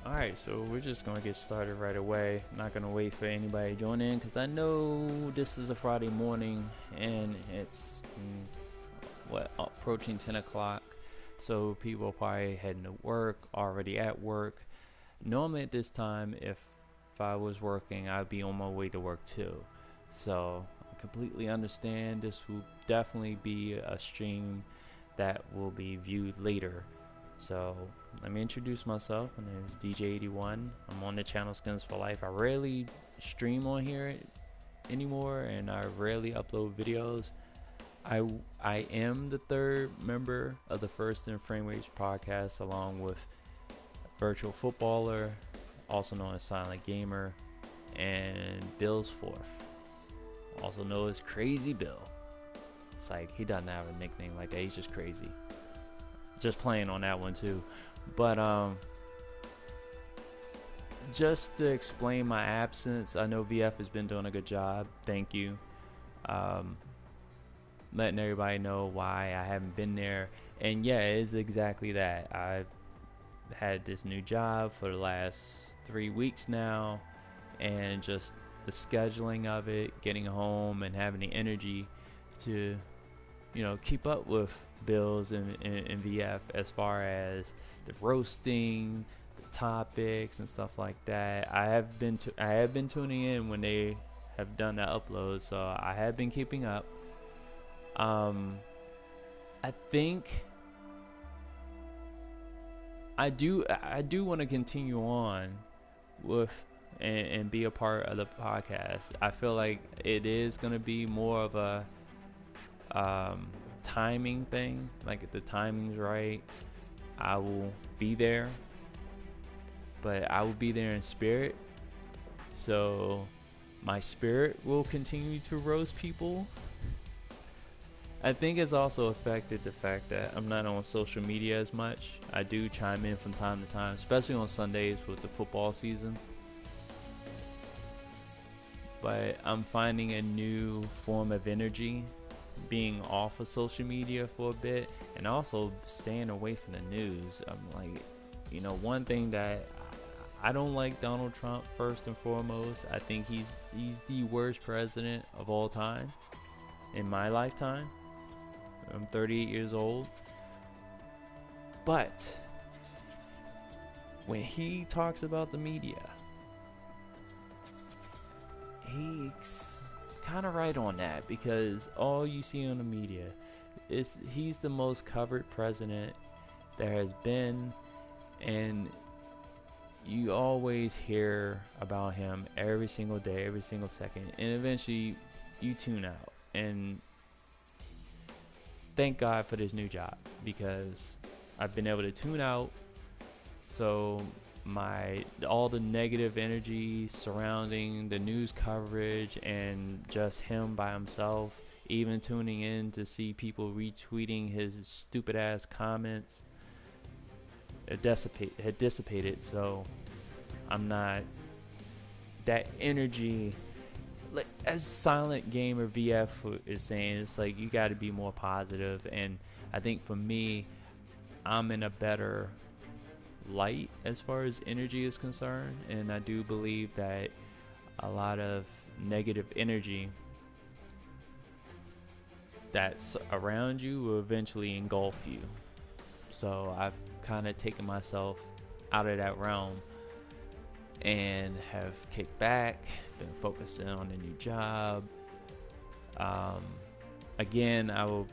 Alright, so we're just gonna get started right away. Not gonna wait for anybody to join in because I know this is a Friday morning and it's approaching 10 o'clock. So people are probably heading to work, already at work. Normally at this time, if I was working, I'd be on my way to work too. So I completely understand. This will definitely be a stream that will be viewed later. So let me introduce myself. My name is DJ81. I'm on the channel Skins for Life. I rarely stream on here anymore, and I rarely upload videos. I I am the third member of the First and Frame Rage podcast, along with Virtual Footballer, also known as Silent Gamer, and Bill's fourth, also known as Crazy Bill. It's like he doesn't have a nickname like that. He's just crazy. Just playing on that one too. But just to explain my absence, I know VF has been doing a good job. Thank you. Um, Letting everybody know why I haven't been there. And yeah, it is exactly that. I've had this new job for the last 3 weeks now, and just the scheduling of it, getting home and having the energy to, keep up with Bills and VF as far as the roasting, the topics and stuff like that. I have been tuning in when they have done the upload, so I have been keeping up. I think I do want to continue on with and be a part of the podcast. I feel like it is going to be more of a timing thing. Like if the timing's right, I will be there, but I will be there in spirit. So my spirit will continue to roast people. I think it's also affected the fact that I'm not on social media as much. I do chime in from time to time, especially on Sundays with the football season. But I'm finding a new form of energy being off of social media for a bit, and also staying away from the news. I'm like, one thing that I don't like Donald Trump first and foremost. I think he's the worst president of all time in my lifetime. I'm 38 years old. But when he talks about the media, he's kind of right on that, because all you see on the media is he's the most covered president there has been, and you always hear about him every single day, every single second, and eventually you tune out. And thank God for this new job, because I've been able to tune out. So all the negative energy surrounding the news coverage and just him by himself, even tuning in to see people retweeting his stupid ass comments, had dissipated. So I'm not that energy. Like, as Silent Gamer VF is saying, it's like you got to be more positive. And I think for me, I'm in a better light as far as energy is concerned, and I do believe that a lot of negative energy that's around you will eventually engulf you. So I've kind of taken myself out of that realm and have kicked back, been focusing on a new job. Again, I will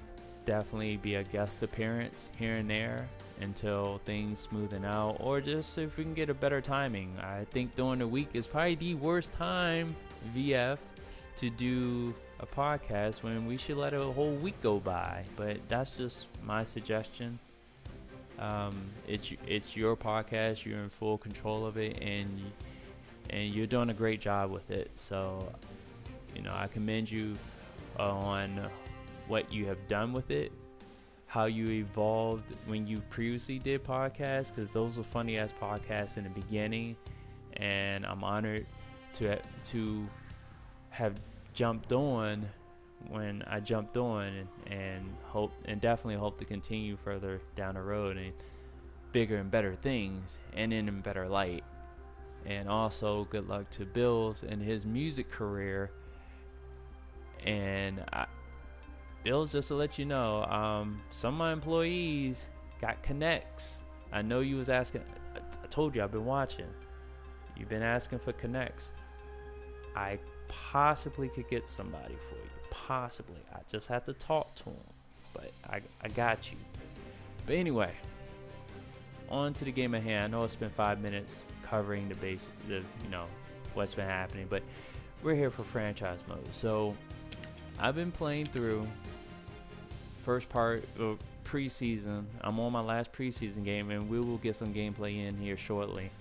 definitely be a guest appearance here and there until things smoothen out, or just if we can get a better timing. I think during the week is probably the worst time, VF, to do a podcast, when we should let a whole week go by. But that's just my suggestion. It's your podcast. You're in full control of it, and you're doing a great job with it. So, I commend you on what you have done with it, how you evolved when you previously did podcasts, because those were funny ass podcasts in the beginning, and I'm honored to have jumped on when I jumped on, and definitely hope to continue further down the road. And bigger and better things and in a better light. And also, good luck to Bills in his music career. And Bills, just to let you know, some of my employees got connects. I know you was asking. I told you I've been watching. You've been asking for connects. I possibly could get somebody for you. Possibly. I just have to talk to them. But I got you. But anyway, on to the game at hand. I know it's been 5 minutes covering what's been happening, but we're here for franchise mode. So I've been playing through first part of preseason. I'm on my last preseason game, and we will get some gameplay in here shortly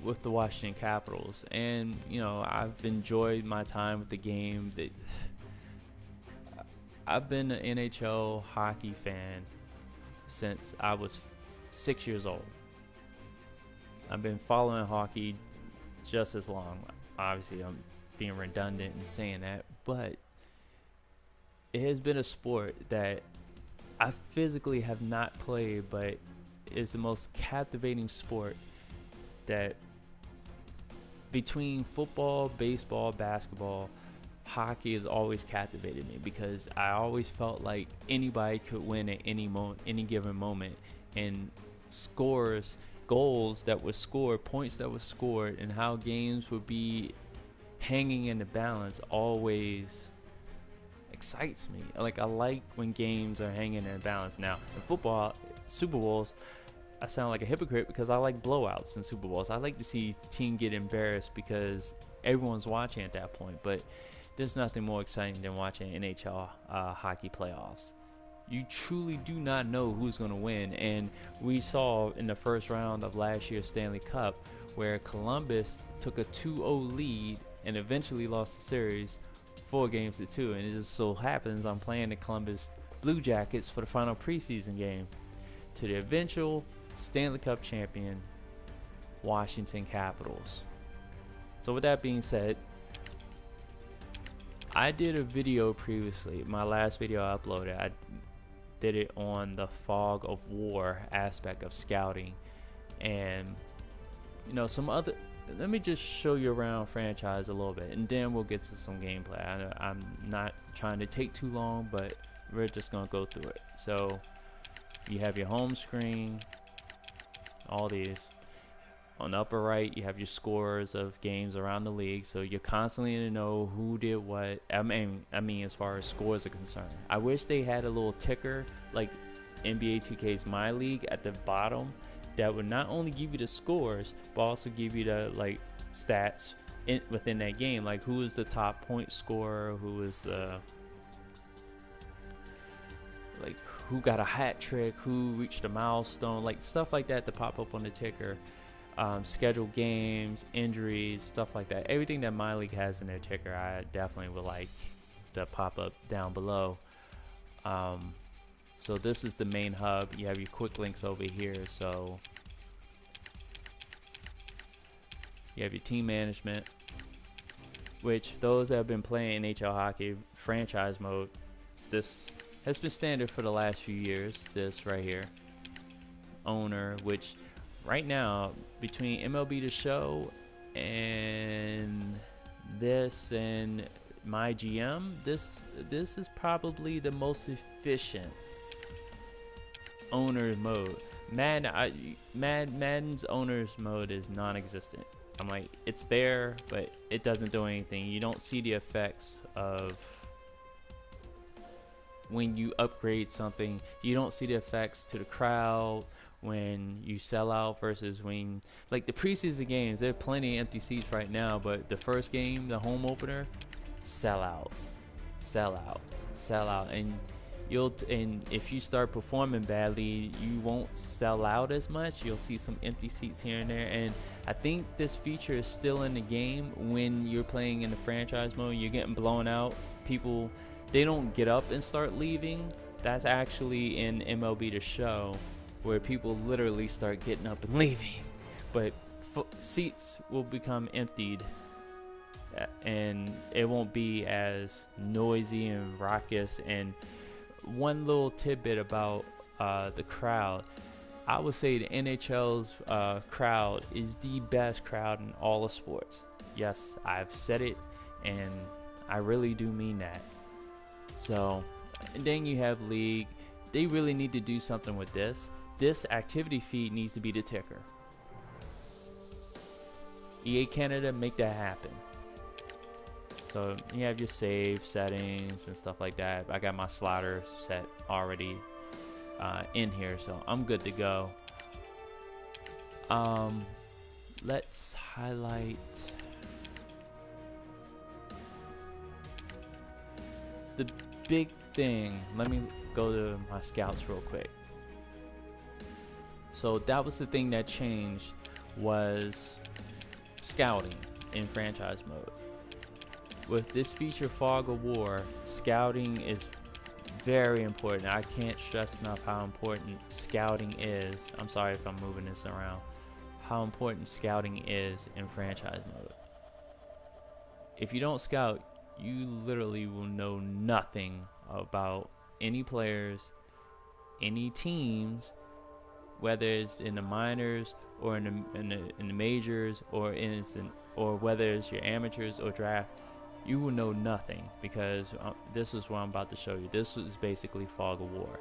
with the Washington Capitals. And I've enjoyed my time with the game. I've been an NHL hockey fan since I was 6 years old. I've been following hockey just as long. Obviously, I'm being redundant in saying that, but it has been a sport that I physically have not played, but is the most captivating sport that, between football, baseball, basketball, hockey has always captivated me, because I always felt like anybody could win at any given moment, and goals that were scored, points that were scored, and how games would be hanging in the balance always excites me. Like, I like when games are hanging in the balance. Now, in football, Super Bowls, I sound like a hypocrite because I like blowouts in Super Bowls. I like to see the team get embarrassed because everyone's watching at that point. But there's nothing more exciting than watching NHL hockey playoffs. You truly do not know who's going to win. And we saw in the first round of last year's Stanley Cup where Columbus took a 2-0 lead and eventually lost the series 4-2. And it just so happens I'm playing the Columbus Blue Jackets for the final preseason game to the eventual Stanley Cup champion Washington Capitals. So with that being said, I did a video previously. My last video I uploaded, I did it on the fog of war aspect of scouting, and some other. Let me just show you around franchise a little bit, and then we'll get to some gameplay. I'm not trying to take too long, but we're just gonna go through it. So you have your home screen, all these. On the upper right, you have your scores of games around the league, so you're constantly to know who did what. I mean, as far as scores are concerned. I wish they had a little ticker like NBA 2K's My League at the bottom that would not only give you the scores, but also give you the stats within that game, like who is the top point scorer, who is the who got a hat trick, who reached a milestone, stuff like that to pop up on the ticker. Scheduled games, injuries, stuff like that. Everything that My League has in their ticker, I definitely would like to pop up down below. So this is the main hub. You have your quick links over here. So you have your team management, which those that have been playing NHL hockey franchise mode, this has been standard for the last few years. This right here, owner, which right now, between MLB The Show and this and my GM, this is probably the most efficient owner mode. Madden's owner's mode is non-existent. I'm like, it's there, but it doesn't do anything. You don't see the effects of when you upgrade something. You don't see the effects to the crowd when you sell out versus when, the preseason games, there are plenty of empty seats right now, but the first game, the home opener, sell out, and if you start performing badly, you won't sell out as much. You'll see some empty seats here and there, and I think this feature is still in the game when you're playing in the franchise mode. You're getting blown out. People, they don't get up and start leaving. That's actually in MLB The Show, where people literally start getting up and leaving, but seats will become emptied, and it won't be as noisy and raucous. And one little tidbit about the crowd. I would say the NHL's crowd is the best crowd in all of sports. Yes, I've said it, and I really do mean that. So, and then you have league. They really need to do something with this. This activity feed needs to be the ticker. EA Canada, make that happen. So you have your save settings and stuff like that. I got my slider set already in here, so I'm good to go. Let's highlight the big thing. Let me go to my scouts real quick. So that was the thing that changed, was scouting in franchise mode. With this feature, Fog of War, scouting is very important. I can't stress enough how important scouting is. I'm sorry if I'm moving this around. How important scouting is in franchise mode. If you don't scout, you literally will know nothing about any players, any teams, whether it's in the minors or in the majors, or whether it's your amateurs or draft. You will know nothing, because this is what I'm about to show you. This is basically Fog of War.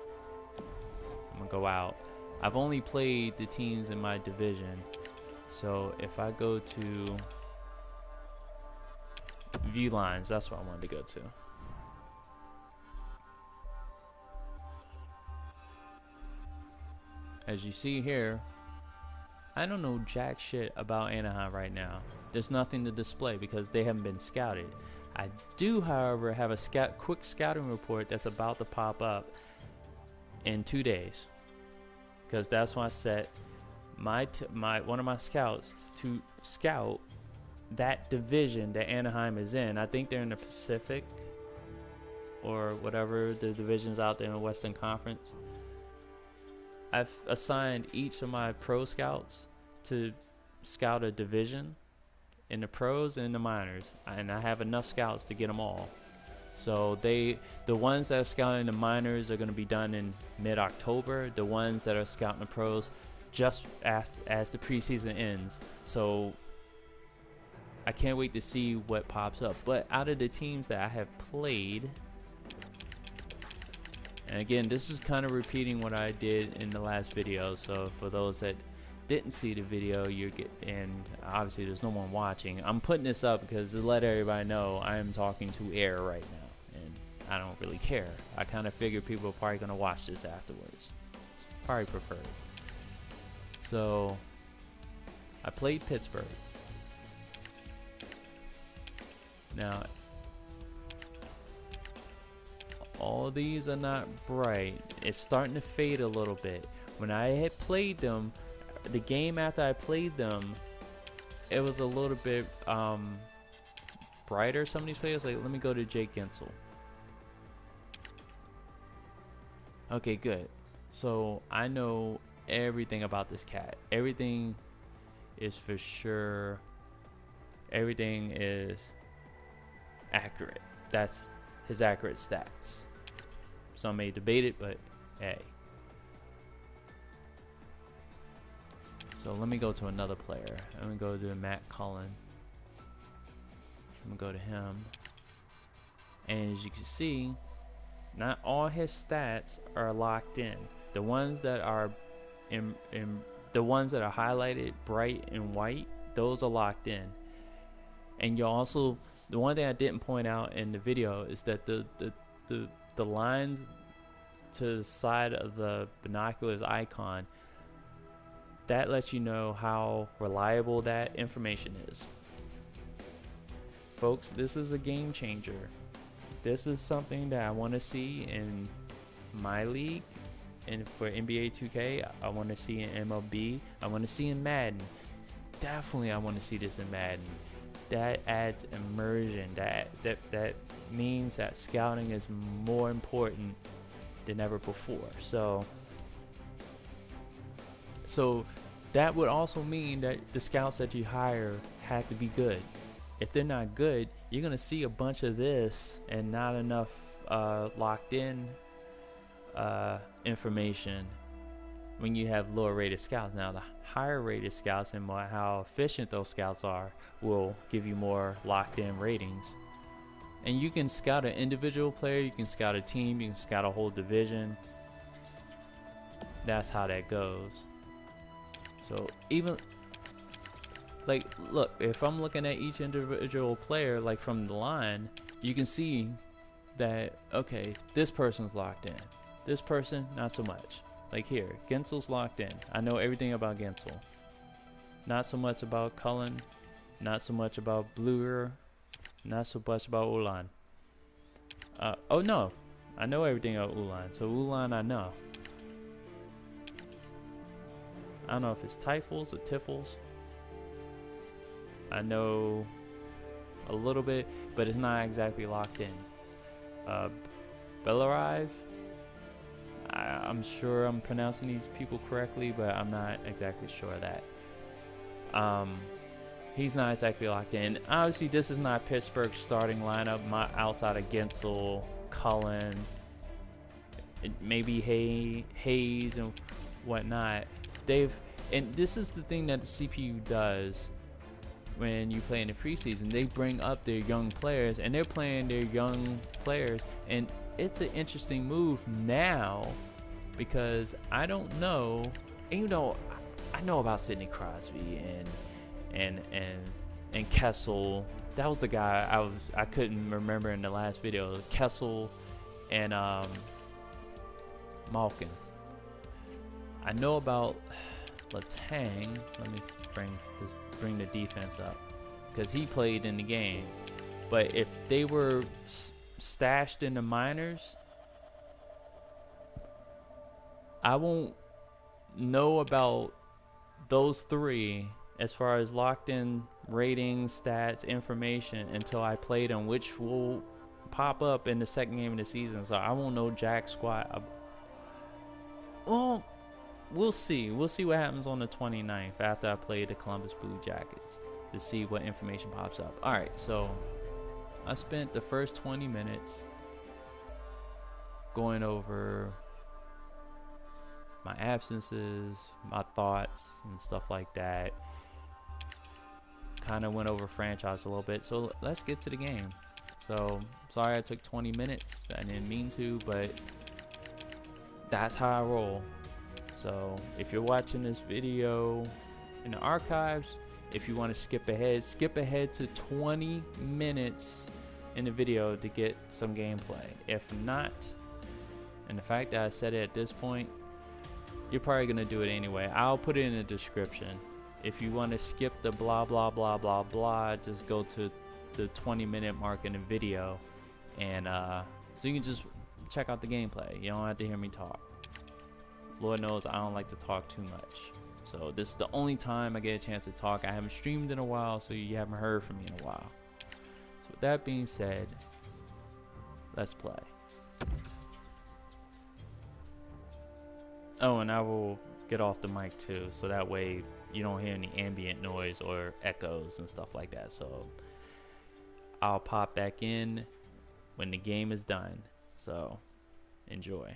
I'm gonna go out. I've only played the teams in my division, so if I go to view lines, that's what I wanted to go to. As you see here, I don't know jack shit about Anaheim right now. There's nothing to display because they haven't been scouted. I do, however, have a quick scouting report that's about to pop up in 2 days, because that's when I set one of my scouts to scout that division that Anaheim is in. I think they're in the Pacific, or whatever the divisions out there in the Western Conference. I've assigned each of my pro scouts to scout a division in the pros and the minors, and I have enough scouts to get them all. So the ones that are scouting the minors are going to be done in mid-October. The ones that are scouting the pros just as the preseason ends. So I can't wait to see what pops up. But out of the teams that I have played, and again, this is kind of repeating what I did in the last video, so for those that didn't see the video, and obviously there's no one watching, I'm putting this up because to let everybody know I am talking to air right now, and I don't really care. I kind of figure people are probably going to watch this afterwards. Probably preferred. So I played Pittsburgh. Now, all these are not bright. It's starting to fade a little bit. When I had played them, the game after I played them, it was a little bit brighter. Some of these players, like, let me go to Jake Gensel. Okay, good. So I know everything about this cat. Everything is for sure. Everything is accurate. That's his accurate stats. Some may debate it, but hey. So let me go to another player. I'm gonna go to Matt Cullen. I'm gonna go to him, and as you can see, not all his stats are locked in. The ones that are the ones that are highlighted bright and white, those are locked in. And you also, the one thing I didn't point out in the video is that the lines to the side of the binoculars icon, that lets you know how reliable that information is. Folks, this is a game changer. This is something that I want to see in my league, and for NBA 2K, I want to see in MLB, I want to see in Madden. Definitely I want to see this in Madden. That adds immersion. That means that scouting is more important than ever before. So that would also mean that the scouts that you hire have to be good. If they're not good, you're gonna see a bunch of this and not enough locked in information when you have lower rated scouts. Now the higher rated scouts and how efficient those scouts are will give you more locked in ratings. And you can scout an individual player, you can scout a team, you can scout a whole division. That's how that goes. So even like, look, if I'm looking at each individual player, like from the line, you can see that, okay, this person's locked in, this person not so much. Like here, Gensel's locked in. I know everything about Gensel. Not so much about Cullen. Not so much about Bluer. Not so much about Ulan. Oh no, I know everything about Ulan. So Ulan I know. I don't know if it's Typhals or Tiffles. I know a little bit, but it's not exactly locked in. Belarive, I'm sure I'm pronouncing these people correctly, but I'm not exactly sure of that. He's not exactly locked in. Obviously, this is not Pittsburgh's starting lineup. Outside of Gensel, Cullen, maybe Hayes and whatnot. And this is the thing that the CPU does when you play in the preseason. They bring up their young players, and they're playing their young players, and it's an interesting move now because I don't know, even though I know about Sidney Crosby and Kessel. That was the guy I couldn't remember in the last video. Kessel and Malkin. I know about Letang. Let me bring the defense up because he played in the game. But if they were stashed in the minors, I won't know about those three as far as locked in ratings, stats, information until I play them, which will pop up in the second game of the season. So I won't know jack squat. Well, we'll see. We'll see what happens on the 29th after I play the Columbus Blue Jackets to see what information pops up. Alright, so I spent the first 20 minutes going over my absences, my thoughts, and stuff like that. Kind of went over franchise a little bit, so let's get to the game. So, sorry I took 20 minutes. I didn't mean to, but that's how I roll. So, if you're watching this video in the archives, if you want to skip ahead to 20 minutes in the video to get some gameplay. If not, and the fact that I said it at this point, you're probably going to do it anyway. I'll put it in the description. If you want to skip the blah blah blah blah blah, just go to the 20-minute mark in the video, and so you can just check out the gameplay. You don't have to hear me talk. Lord knows I don't like to talk too much, so this is the only time I get a chance to talk. I haven't streamed in a while, so you haven't heard from me in a while. So with that being said, let's play. Oh, and I will get off the mic too, so that way you don't hear any ambient noise or echoes and stuff like that. So I'll pop back in when the game is done. So enjoy.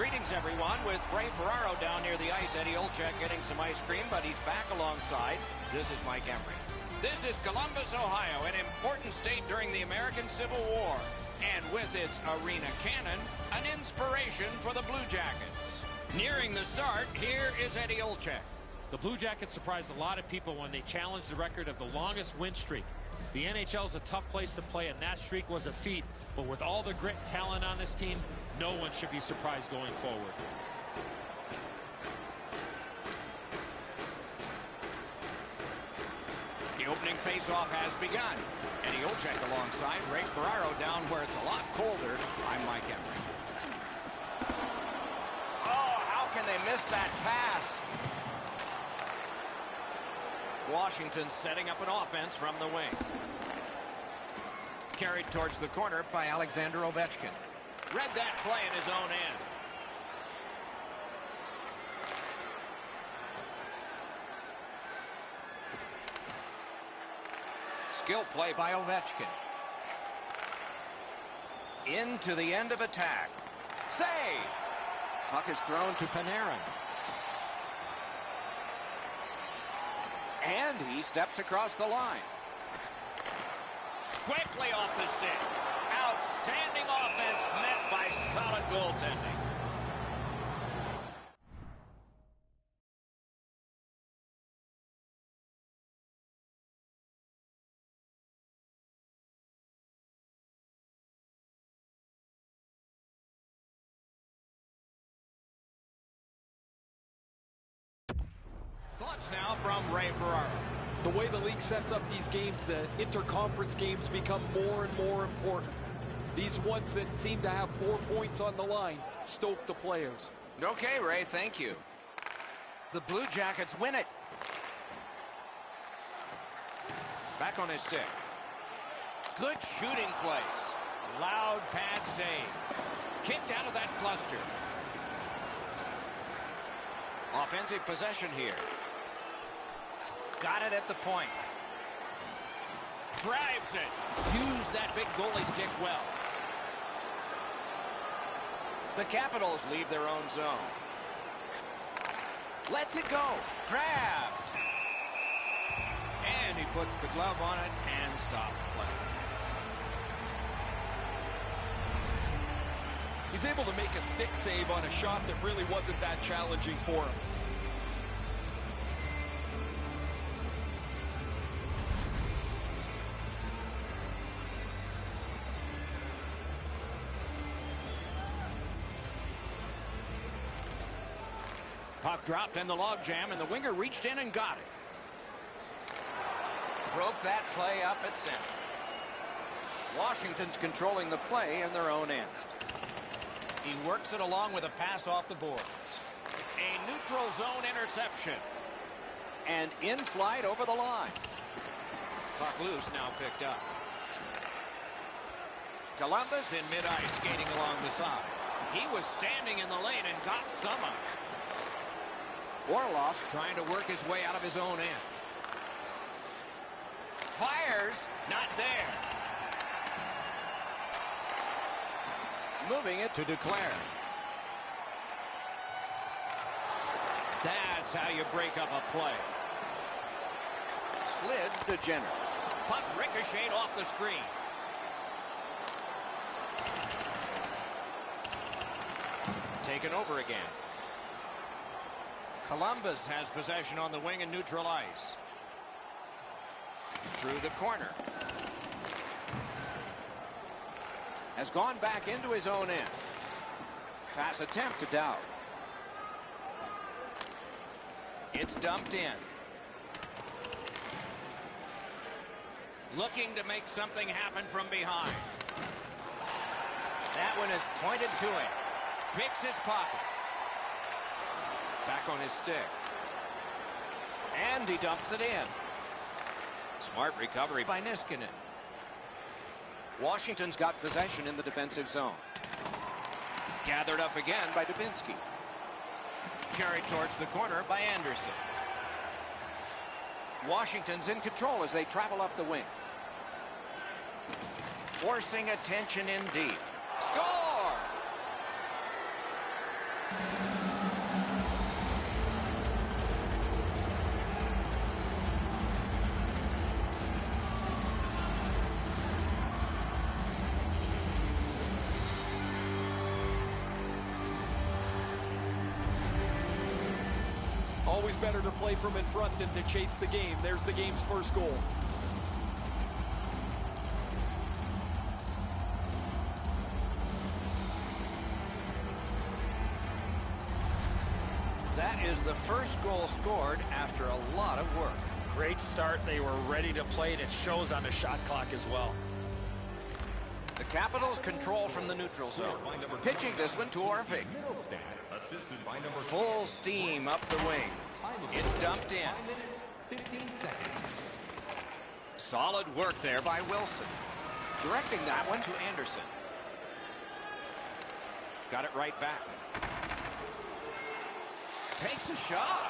Greetings, everyone, with Ray Ferraro down near the ice. Eddie Olczyk getting some ice cream, but he's back alongside. This is Mike Emery. This is Columbus, Ohio, an important state during the American Civil War. And with its arena cannon, an inspiration for the Blue Jackets. Nearing the start, here is Eddie Olczyk. The Blue Jackets surprised a lot of people when they challenged the record of the longest win streak. The NHL is a tough place to play, and that streak was a feat. But with all the grit and talent on this team, no one should be surprised going forward. The opening faceoff has begun. Eddie Olczyk alongside Ray Ferraro down where it's a lot colder. I'm Mike Emery. Oh, how can they miss that pass? Washington setting up an offense from the wing. Carried towards the corner by Alexander Ovechkin. Read that play in his own end. Skill play by Ovechkin. Into the end of attack. Save! Puck is thrown to Panarin. And he steps across the line. Quickly off the stick. Outstanding offense met by solid goaltending. Thoughts now from Ray Ferraro. The way the league sets up these games, the interconference games become more and more important. These ones that seem to have 4 points on the line stoke the players. Okay, Ray, thank you. The Blue Jackets win it. Back on his stick. Good shooting place. Loud pad save. Kicked out of that cluster. Offensive possession here. Got it at the point. Drives it. Used that big goalie stick well. The Capitals leave their own zone. Lets it go. Grabbed. And he puts the glove on it and stops play. He's able to make a stick save on a shot that really wasn't that challenging for him. Puck dropped in the logjam, and the winger reached in and got it. Broke that play up at center. Washington's controlling the play in their own end. He works it along with a pass off the boards. A neutral zone interception. And in flight over the line. Puck loose, now picked up. Columbus in mid-ice skating along the side. He was standing in the lane and got some of it. Orlov's trying to work his way out of his own end. Fires, not there. Moving it to Duclair. That's how you break up a play. Slid to Jenner. Puck ricocheted off the screen. Taken over again. Columbus has possession on the wing and neutral ice. Through the corner. Has gone back into his own end. Pass attempt to Dowd. It's dumped in. Looking to make something happen from behind. That one is pointed to him. Picks his pocket. Back on his stick. And he dumps it in. Smart recovery by Niskanen. Washington's got possession in the defensive zone. Gathered up again by Dubinsky. Carried towards the corner by Anderson. Washington's in control as they travel up the wing. Forcing attention in deep. Score! Always better to play from in front than to chase the game. There's the game's first goal. That is the first goal scored after a lot of work. Great start. They were ready to play, and it shows on the shot clock as well. The Capitals control from the neutral zone. Pitching this one to Orpik. Full steam up the wing. It's dumped in. Solid work there by Wilson. Directing that one to Anderson. Got it right back. Takes a shot.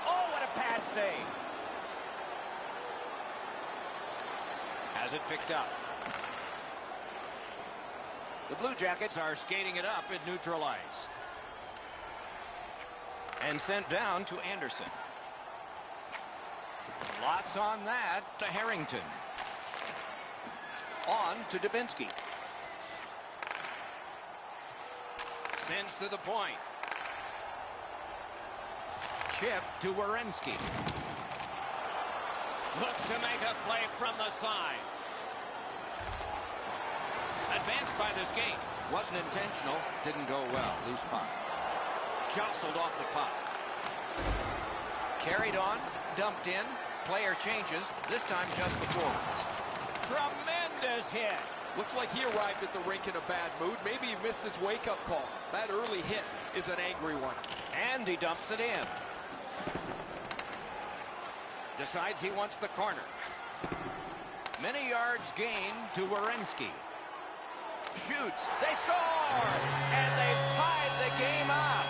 Oh, what a pad save. Has it picked up. The Blue Jackets are skating it up at neutral ice. And sent down to Anderson. Lots on that to Harrington. On to Dubinsky. Sends to the point. Chip to Werenski. Looks to make a play from the side. Advanced by the skate. Wasn't intentional. Didn't go well. Loose puck. Jostled off the puck. Carried on. Dumped in. Player changes. This time just the forwards. Tremendous hit. Looks like he arrived at the rink in a bad mood. Maybe he missed his wake-up call. That early hit is an angry one. And he dumps it in. Decides he wants the corner. Many yards gained to Werenski. Shoots. They score! And they've tied the game up.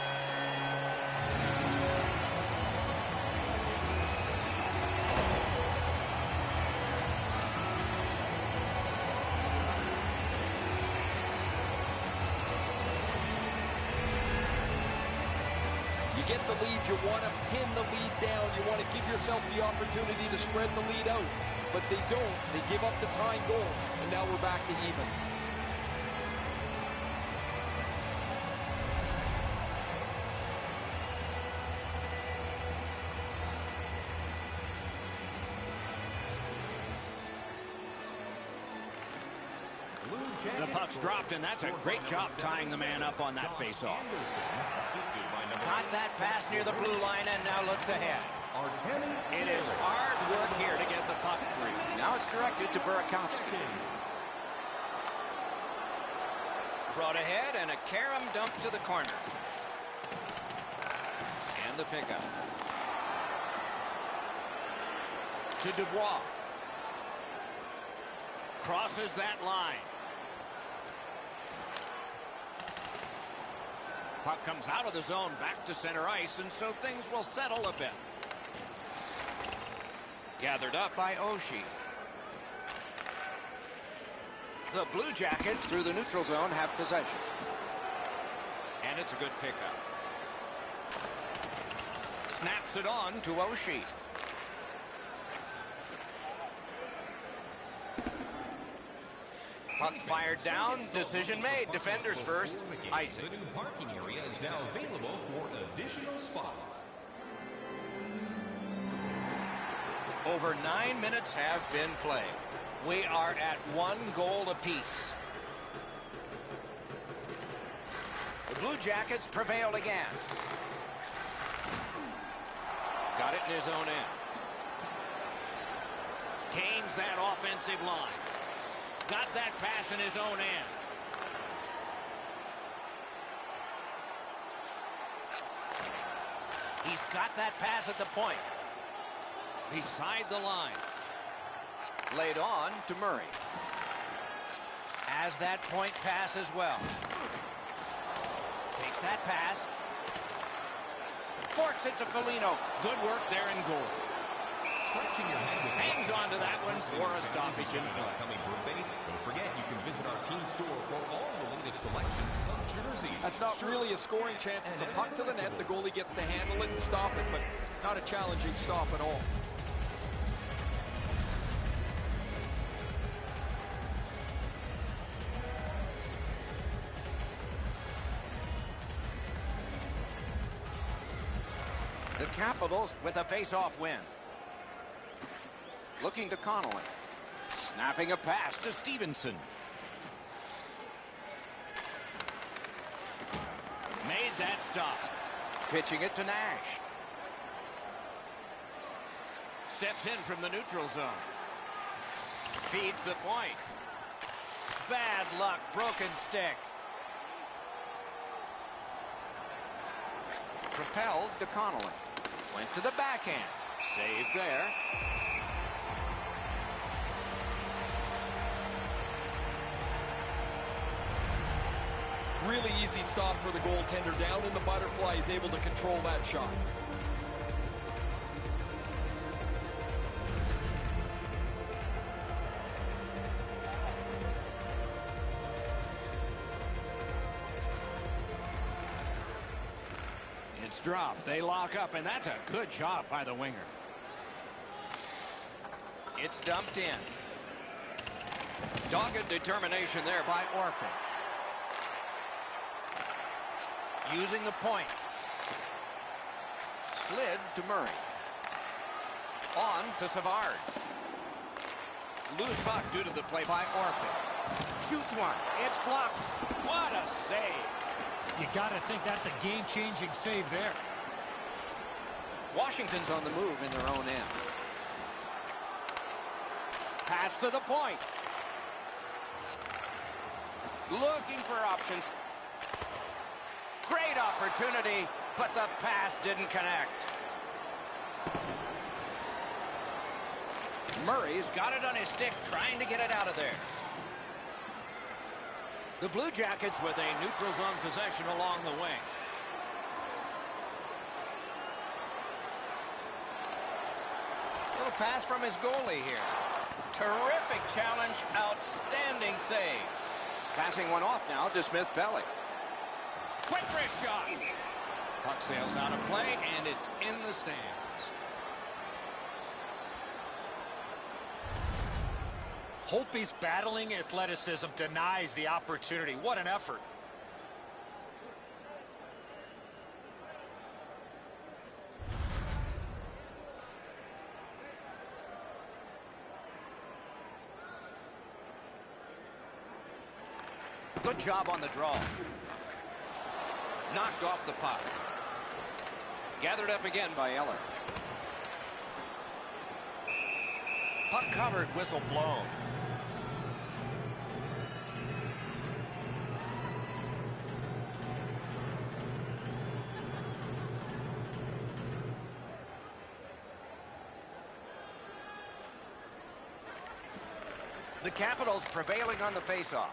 You get the lead, you want to pin the lead down. You want to give yourself the opportunity to spread the lead out. But they don't. They give up the tying goal. And now we're back to even. The puck's dropped, and that's a great job tying the man up on that faceoff. Got that pass near the blue line and now looks ahead. It is hard work here to get the puck free. Now it's directed to Burakovsky. Brought ahead and a carom dump to the corner. And the pickup. To Dubois. Crosses that line. Puck comes out of the zone back to center ice, and so things will settle a bit. Gathered up by Oshie. The Blue Jackets through the neutral zone have possession. And it's a good pickup. Snaps it on to Oshie. Puck fired down. Decision made. Defenders first. Icing. The new parking area is now available for additional spots. Over 9 minutes have been played. We are at 1 goal apiece. The Blue Jackets prevailed again. Got it in his own end. Gains that offensive line. Got that pass in his own end. He's got that pass at the point. Beside the line. Laid on to Murray. Has that point pass as well. Takes that pass. Forks it to Foligno. Good work there in goal. scratching your head with Hangs on to that one for a stoppage in play. Coming for a bait. Don't forget, you can visit our team store for all the latest selections of jerseys. That's not really a scoring chance. It's a puck to the net. The goalie gets to handle it and stop it, but not a challenging stop at all. The Capitals with a face-off win. Looking to Connolly. Snapping a pass to Stevenson. Made that stop. Pitching it to Nash. Steps in from the neutral zone. Feeds the point. Bad luck, broken stick. Propelled to Connolly. Went to the backhand. Save there. Really easy stop for the goaltender. Down in the butterfly, he's able to control that shot. It's dropped. They lock up, and that's a good job by the winger. It's dumped in. Dogged determination there by Orpik. Using the point. Slid to Murray. On to Savard. Loose puck due to the play by Orpik. Shoots one. It's blocked. What a save. You got to think that's a game-changing save there. Washington's on the move in their own end. Pass to the point. Looking for options. Great opportunity, but the pass didn't connect. Murray's got it on his stick, trying to get it out of there. The Blue Jackets with a neutral zone possession along the wing. Little pass from his goalie here. Terrific challenge, outstanding save. Passing one off now to Smith-Pelly. Quick wrist shot. Puck sails out of play, and it's in the stands. Holtby's battling athleticism denies the opportunity. What an effort. Good job on the draw. Knocked off the puck. Gathered up again by Eller. Puck covered, whistle blown. The Capitals prevailing on the faceoff.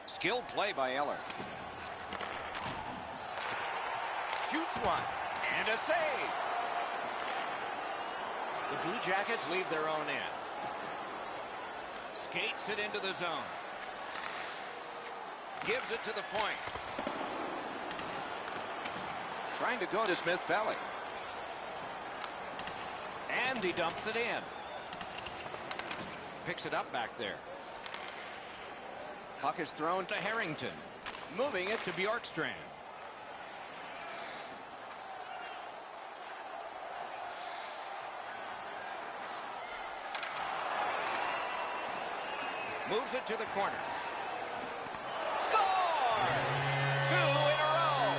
Skilled play by Eller. Shoots one. And a save. The Blue Jackets leave their own end. Skates it into the zone. Gives it to the point. Trying to go to Smith-Pelly. And he dumps it in. Picks it up back there. Puck is thrown to Harrington. Moving it to Bjorkstrand. Moves it to the corner. Score! 2 in a row.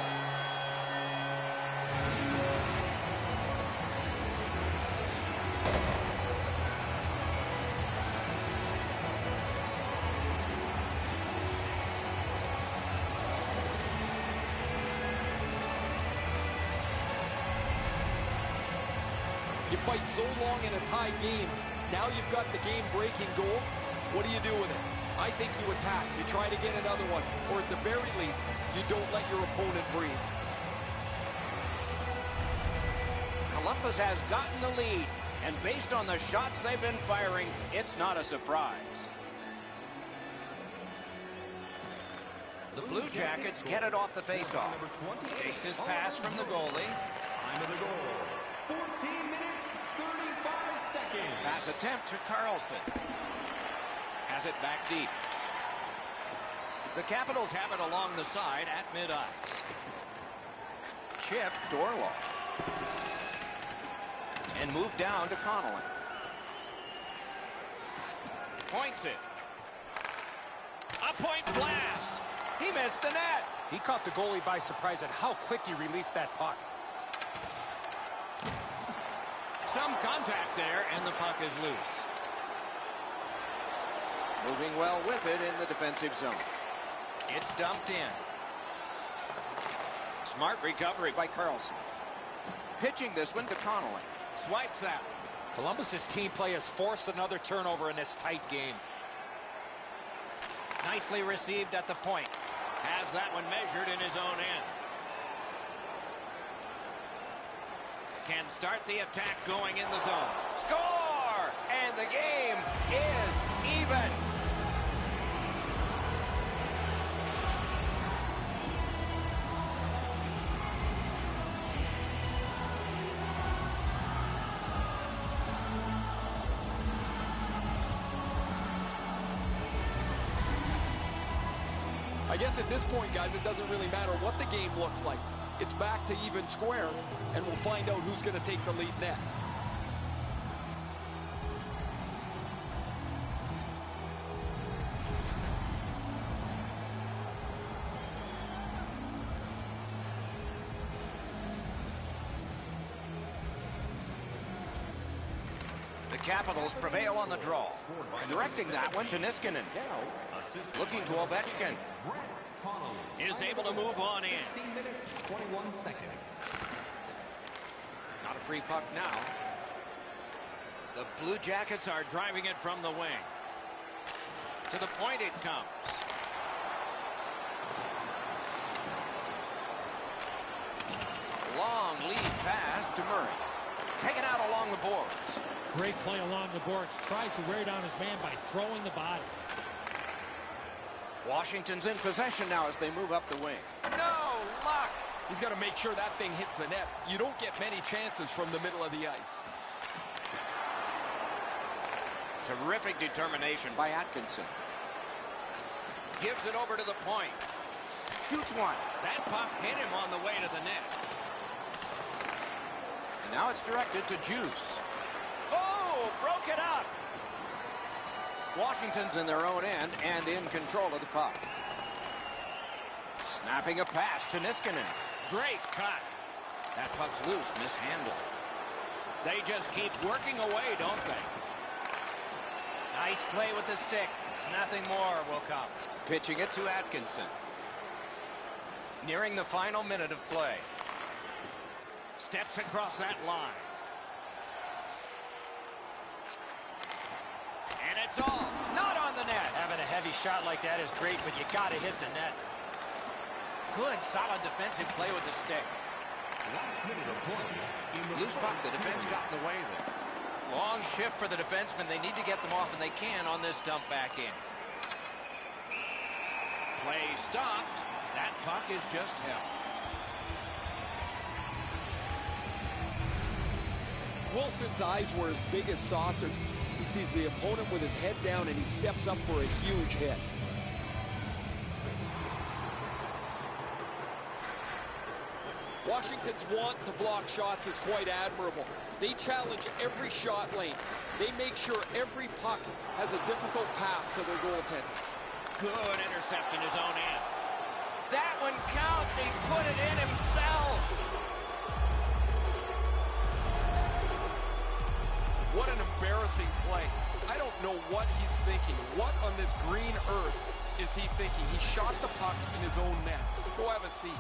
You fight so long in a tied game. Now you've got the game-breaking goal. What do you do with it? I think you attack. You try to get another one. Or at the very least, you don't let your opponent breathe. Columbus has gotten the lead. And based on the shots they've been firing, it's not a surprise. The Blue Jackets get it off the faceoff. Takes his pass from the goalie. Time of the goal. 14 minutes, 35 seconds. Pass attempt to Carlson. Has it back deep. The Capitals have it along the side at mid-ice. Chip Dorlow. And move down to Connolly. Points it. A point blast. He missed the net. He caught the goalie by surprise at how quick he released that puck. Some contact there, and the puck is loose. Moving well with it in the defensive zone. It's dumped in. Smart recovery by Carlson. Pitching this one to Connolly. Swipes that. Columbus's team play has forced another turnover in this tight game. Nicely received at the point. Has that one measured in his own end. Can start the attack going in the zone. Score! And the game is even. I guess at this point, guys, it doesn't really matter what the game looks like. It's back to even square, and we'll find out who's going to take the lead next. The Capitals prevail on the draw. Directing that one to Niskanen. Looking to Ovechkin. Is able to move on in. 16 minutes, 21 seconds. Not a free puck now. The Blue Jackets are driving it from the wing. To the point it comes. Long lead pass to Murray. Taken out along the boards. Great play along the boards. Tries to wear down his man by throwing the body. Washington's in possession now as they move up the wing. No luck. He's got to make sure that thing hits the net. You don't get many chances from the middle of the ice. Terrific determination by Atkinson. Gives it over to the point. Shoots one. That puck hit him on the way to the net. And now it's directed to Juice. Oh, broke it up. Washington's in their own end and in control of the puck. Snapping a pass to Niskanen. Great cut. That puck's loose, mishandled. They just keep working away, don't they? Nice play with the stick. Nothing more will come. Pitching it to Atkinson. Nearing the final minute of play. Steps across that line. And it's all not on the net. Having a heavy shot like that is great, but you got to hit the net. Good, solid defensive play with the stick. Last minute of play. Loose puck, the defense got in the way there. Long shift for the defensemen. They need to get them off, and they can on this dump back in. Play stopped. That puck is just held. Wilson's eyes were as big as saucers. He sees the opponent with his head down, and he steps up for a huge hit. Washington's want to block shots is quite admirable. They challenge every shot lane. They make sure every puck has a difficult path to their goaltender. Good intercept in his own end. That one counts. He put it in himself. What an embarrassing play. I don't know what he's thinking. What on this green earth is he thinking? He shot the puck in his own net. Go have a seat.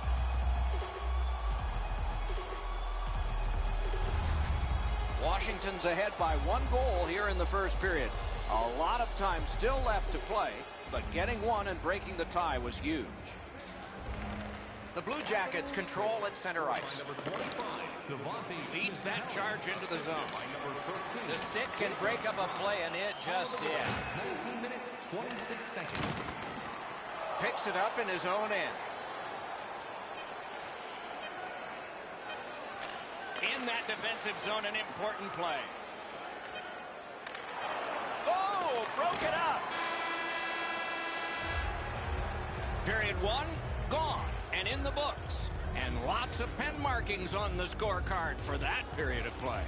Washington's ahead by 1 goal here in the first period. A lot of time still left to play, but getting one and breaking the tie was huge. The Blue Jackets control at center ice. Leads that charge into the zone. The stick can break up a play, and it just did. 19 minutes, 26 seconds. Picks it up in his own end. In that defensive zone, an important play. Oh, broke it up. Period 1, gone and in the books. And lots of pen markings on the scorecard for that period of play.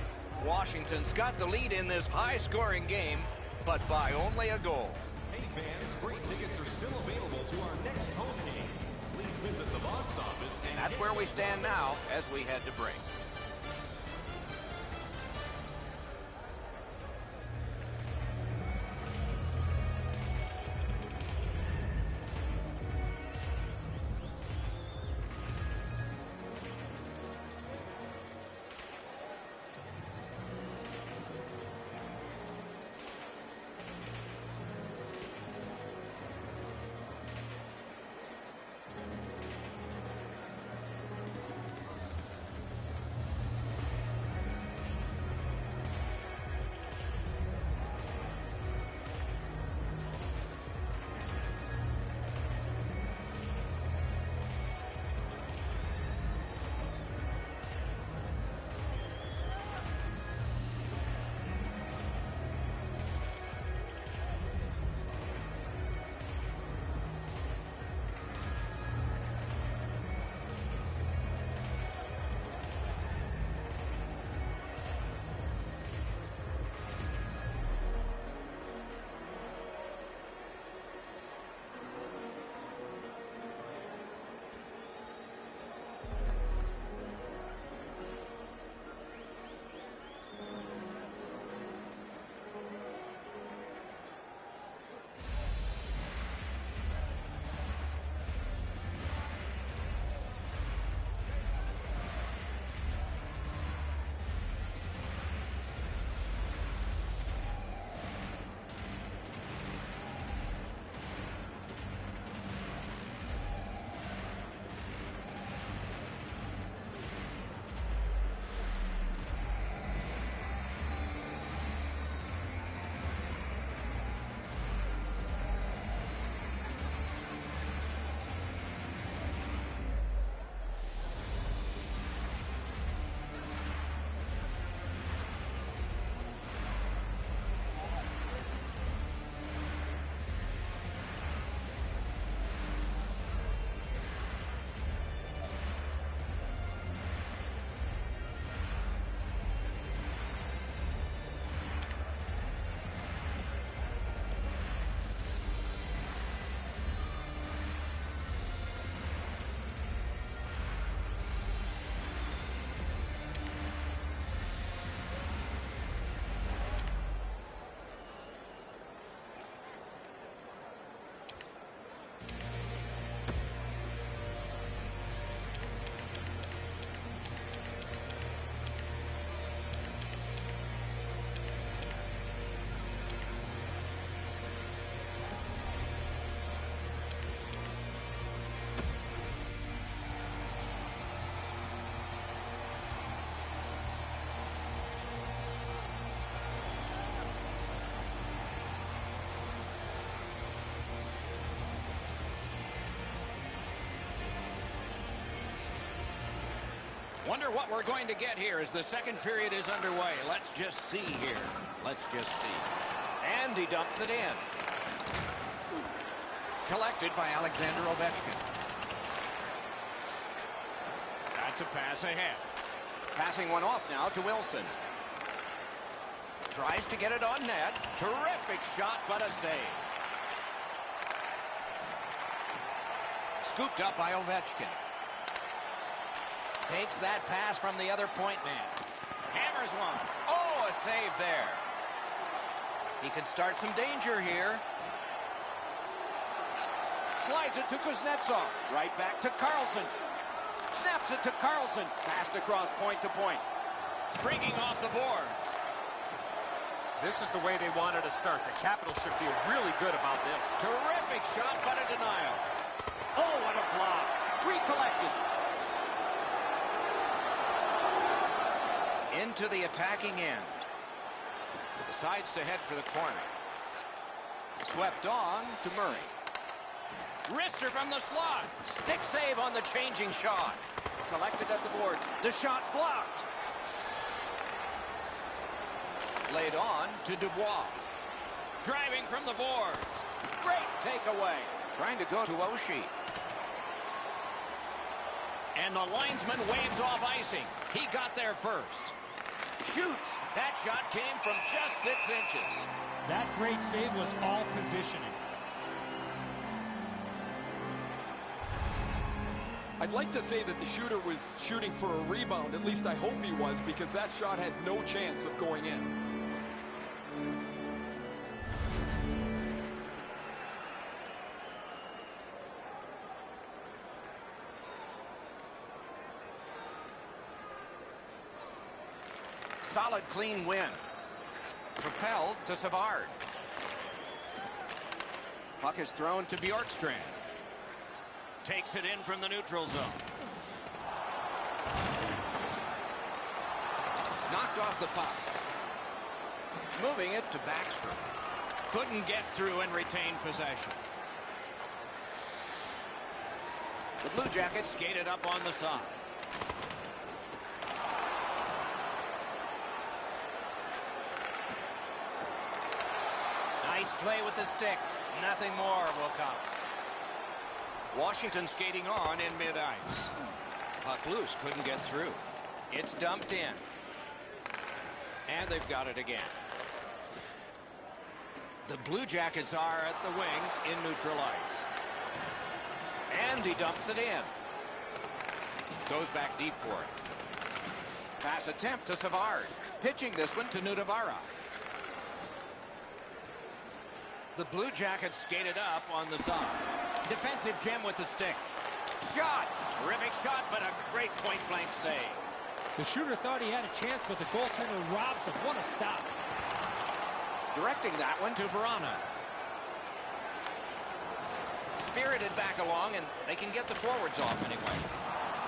Washington's got the lead in this high-scoring game, but by only a goal. Hey fans, great tickets are still available to our next home game. Please visit the box office. And That's where we stand now as we head to break. Wonder what we're going to get here as the second period is underway. Let's just see here. Let's just see. And he dumps it in. Collected by Alexander Ovechkin. That's a pass ahead. Passing one off now to Wilson. Tries to get it on net. Terrific shot, but a save. Scooped up by Ovechkin. Takes that pass from the other point man. Hammers one. Oh, a save there. He can start some danger here. Slides it to Kuznetsov. Right back to Carlson. Snaps it to Carlson. Passed across point to point. Springing off the boards. This is the way they wanted to start. The Capitals should feel really good about this. Terrific shot, but a denial. Oh, what a block. Recollected. Into the attacking end. Decides to head for the corner. Swept on to Murray. Wrister from the slot. Stick save on the changing shot. Collected at the boards. The shot blocked. Laid on to Dubois. Driving from the boards. Great takeaway. Trying to go to Oshie. And the linesman waves off icing. He got there first. Shoots. That shot came from just 6 inches. That great save was all positioning. I'd like to say that the shooter was shooting for a rebound. At least I hope he was, because that shot had no chance of going in. Solid, clean win. Propelled to Savard. Puck is thrown to Bjorkstrand. Takes it in from the neutral zone. Knocked off the puck. Moving it to Backstrom. Couldn't get through and retain possession. The Blue Jackets skated up on the side. Nice play with the stick. Nothing more will come. Washington skating on in mid-ice. Puck loose. Couldn't get through. It's dumped in. And they've got it again. The Blue Jackets are at the wing in neutral ice. And he dumps it in. Goes back deep for it. Pass attempt to Savard. Pitching this one to Nudavara. The Blue Jackets skated up on the side. Defensive gem with the stick. Shot. Terrific shot, but a great point-blank save. The shooter thought he had a chance, but the goaltender robs him. What a stop. Directing that one to Verana. Spirited back along, and they can get the forwards off anyway.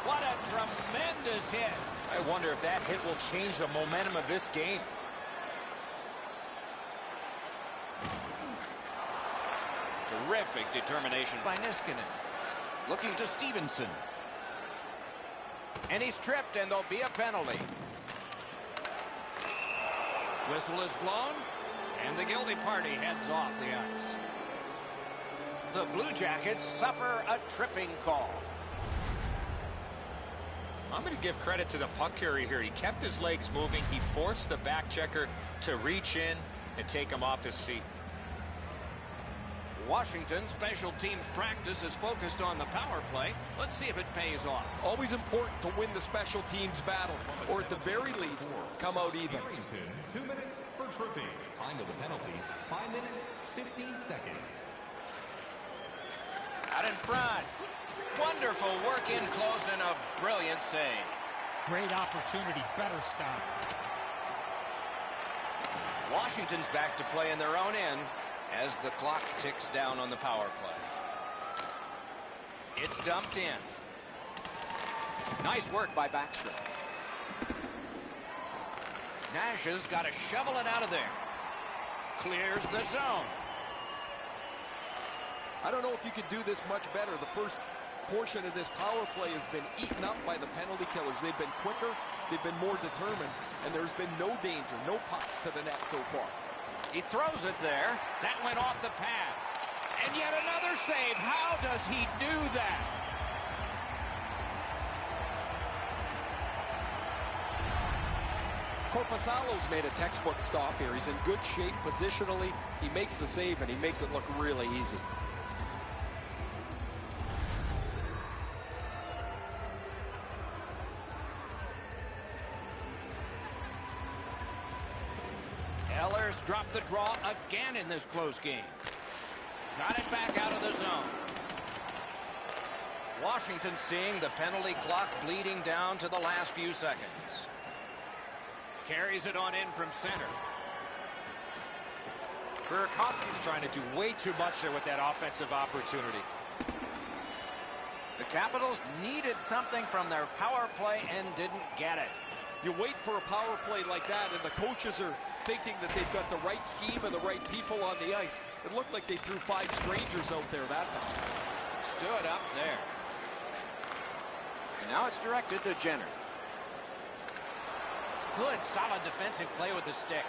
What a tremendous hit. I wonder if that hit will change the momentum of this game. Terrific determination by Niskanen. Looking to Stevenson. And he's tripped, and there'll be a penalty. Whistle is blown, and the guilty party heads off the ice. The Blue Jackets suffer a tripping call. I'm going to give credit to the puck carrier here. He kept his legs moving. He forced the back checker to reach in and take him off his feet. Washington special teams practice is focused on the power play. Let's see if it pays off. Always important to win the special teams battle, or at the very least, come out even. 2 minutes for tripping. Time of the penalty, 5 minutes, 15 seconds. Out in front. Wonderful work in close and a brilliant save. Great opportunity. Better stop. Washington's back to play in their own end as the clock ticks down on the power play. It's dumped in. Nice work by Backstrom. Nash has got to shovel it out of there. Clears the zone. I don't know if you could do this much better. The first portion of this power play has been eaten up by the penalty killers. They've been quicker, they've been more determined, and there's been no danger, no pucks to the net so far. He throws it there. That went off the pad. And yet another save. How does he do that? Korpisalo's made a textbook stop here. He's in good shape positionally. He makes the save, and he makes it look really easy. Ellers dropped the draw again in this close game. Got it back out of the zone. Washington seeing the penalty clock bleeding down to the last few seconds. Carries it on in from center. Burakovsky's trying to do way too much there with that offensive opportunity. The Capitals needed something from their power play and didn't get it. You wait for a power play like that, and the coaches are thinking that they've got the right scheme and the right people on the ice. It looked like they threw 5 strangers out there that time. Stood up there. Now it's directed to Jenner. Good, solid defensive play with the stick.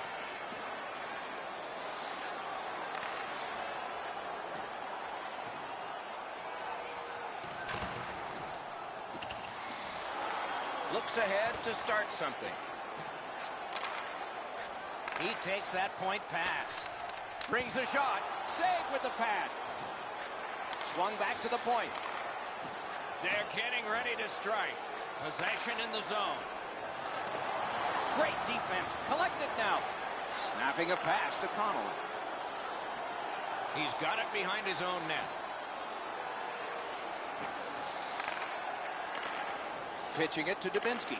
Looks ahead to start something. He takes that point pass. Brings a shot. Saved with the pad. Swung back to the point. They're getting ready to strike. Possession in the zone. Great defense. Collected now. Snapping a pass to Connolly. He's got it behind his own net. Pitching it to Dubinsky.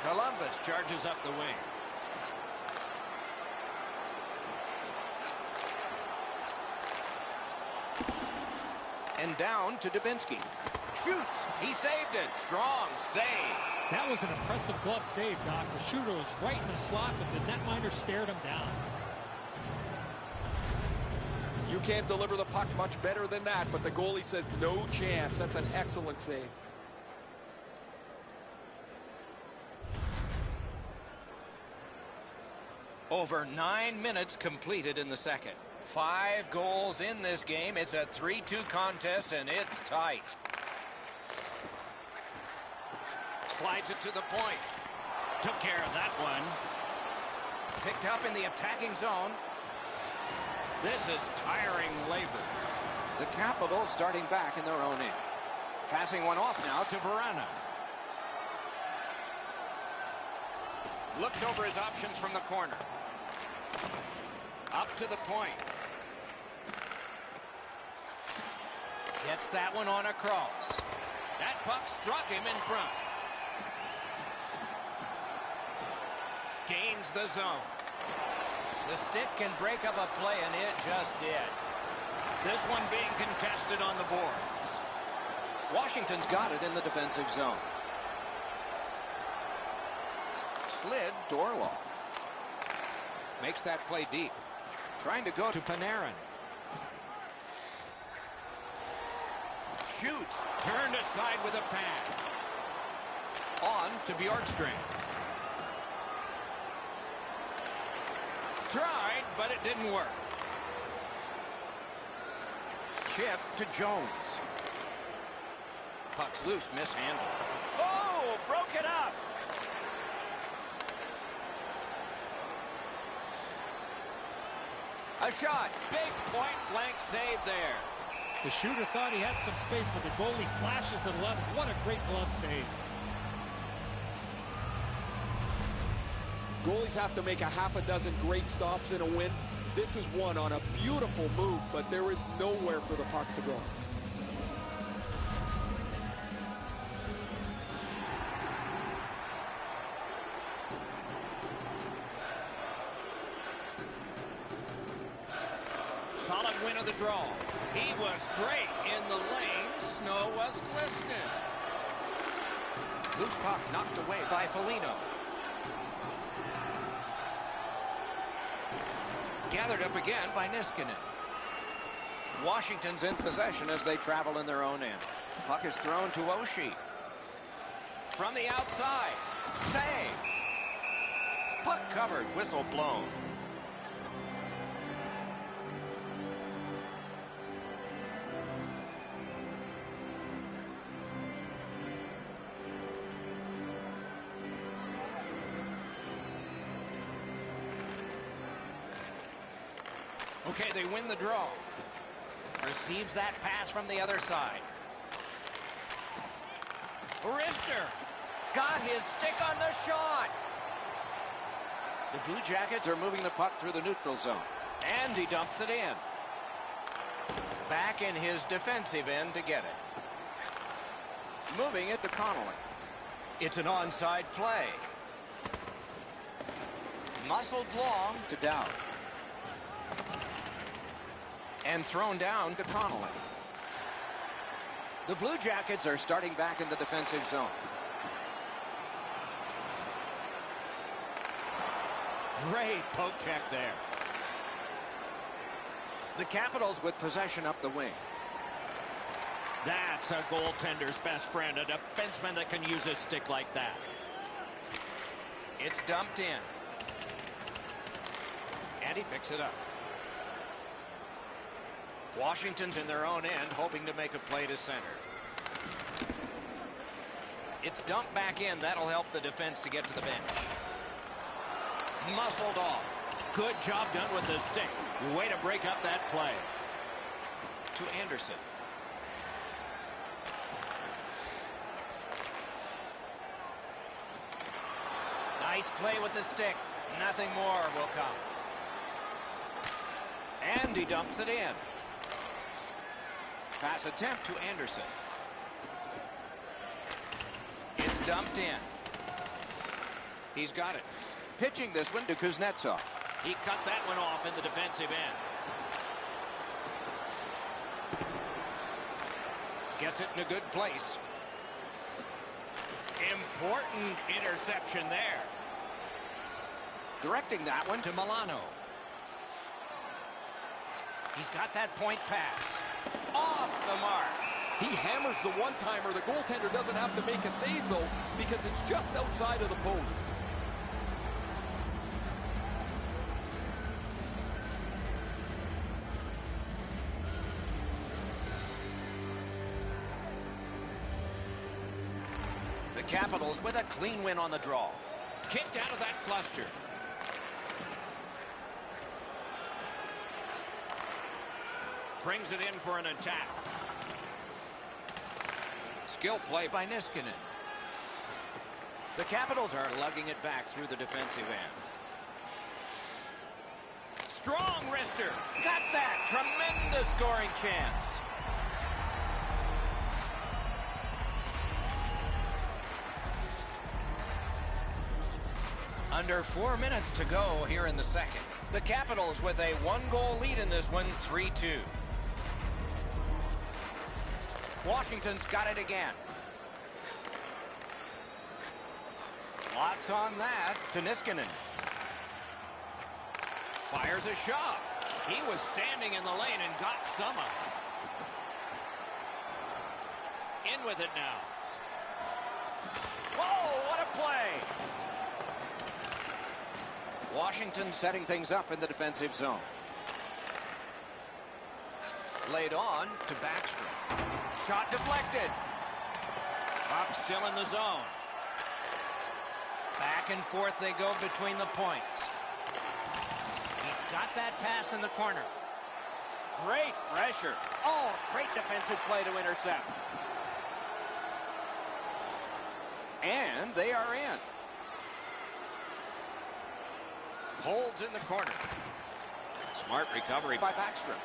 Columbus charges up the wing. And down to Dubinsky. Shoots. He saved it. Strong save. That was an impressive glove save, Doc. The shooter was right in the slot, but the netminder stared him down. You can't deliver the puck much better than that, but the goalie says no chance. That's an excellent save. Over 9 minutes completed in the second. 5 goals in this game. It's a 3-2 contest, and it's tight. Slides it to the point. Took care of that one. Picked up in the attacking zone. This is tiring labor. The Capitals starting back in their own end. Passing one off now to Verana. Looks over his options from the corner. Up to the point. Gets that one on a cross. That puck struck him in front. Gains the zone. The stick can break up a play, and it just did. This one being contested on the boards. Washington's got it in the defensive zone. Slid to Orlov. Makes that play deep. Trying to go to Panarin. Shoots. Turned aside with a pad. On to Bjorkstrand. Tried, but it didn't work. Chip to Jones. Puck's loose, mishandled. Oh, broke it up. A shot. Big point-blank save there. The shooter thought he had some space, but the goalie flashes to the left. What a great glove save. Goalies have to make a half a dozen great stops in a win. This is one on a beautiful move, but there is nowhere for the puck to go. Solid win of the draw. He was great in the lane. Snow was glistening. Loose puck knocked away by Foligno. Gathered up again by Niskanen. Washington's in possession as they travel in their own end. Puck is thrown to Oshie. From the outside. Save. Puck covered. Whistle blown. Okay, they win the draw. Receives that pass from the other side. Rister got his stick on the shot. The Blue Jackets are moving the puck through the neutral zone. And he dumps it in. Back in his defensive end to get it. Moving it to Connolly. It's an onside play. Muscled long to Dowd. And thrown down to Connolly. The Blue Jackets are starting back in the defensive zone. Great poke check there. The Capitals with possession up the wing. That's a goaltender's best friend, a defenseman that can use his stick like that. It's dumped in. And he picks it up. Washington's in their own end, hoping to make a play to center. It's dumped back in. That'll help the defense to get to the bench. Muscled off. Good job done with the stick. Way to break up that play. To Anderson. Nice play with the stick. Nothing more will come. And he dumps it in. Pass attempt to Anderson. It's dumped in. He's got it. Pitching this one to Kuznetsov. He cut that one off in the defensive end. Gets it in a good place. Important interception there. Directing that one to Milano. He's got that point pass. Off the mark. He hammers the one-timer. The goaltender doesn't have to make a save, though, because it's just outside of the post. The Capitals with a clean win on the draw. Kicked out of that cluster. Brings it in for an attack. Skill play by Niskanen. The Capitals are lugging it back through the defensive end. Strong wrister. Got that. Tremendous scoring chance. Under 4 minutes to go here in the second. The Capitals with a 1-goal lead in this one, 3-2. Washington's got it again. Lots on that to Niskanen. Fires a shot. He was standing in the lane and got some of it. In with it now. Whoa, what a play! Washington setting things up in the defensive zone. Laid on to Backstrom. Shot deflected. Up still in the zone. Back and forth they go between the points. He's got that pass in the corner. Great pressure. Oh, great defensive play to intercept. And they are in. Holds in the corner. Smart recovery by Backstrom.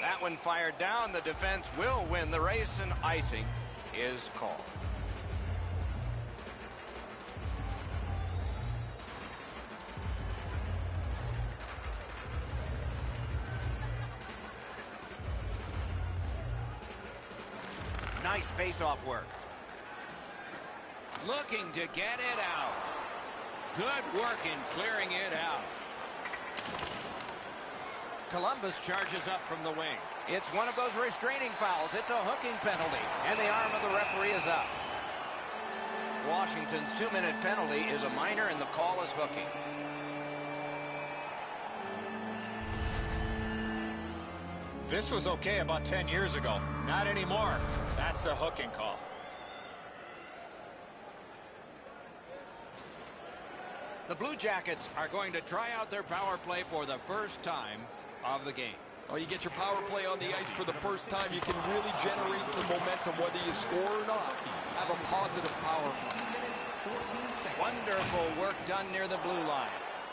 That one fired down. The defense will win the race, and icing is called. Nice face-off work. Looking to get it out. Good work in clearing it out. Columbus charges up from the wing. It's one of those restraining fouls. It's a hooking penalty, and the arm of the referee is up. Washington's 2-minute penalty is a minor, and the call is hooking. This was okay about 10 years ago. Not anymore. That's a hooking call. The Blue Jackets are going to try out their power play for the first time of the game. Oh, you get your power play on the ice for the first time. You can really generate some momentum, whether you score or not. Have a positive power play. Wonderful work done near the blue line.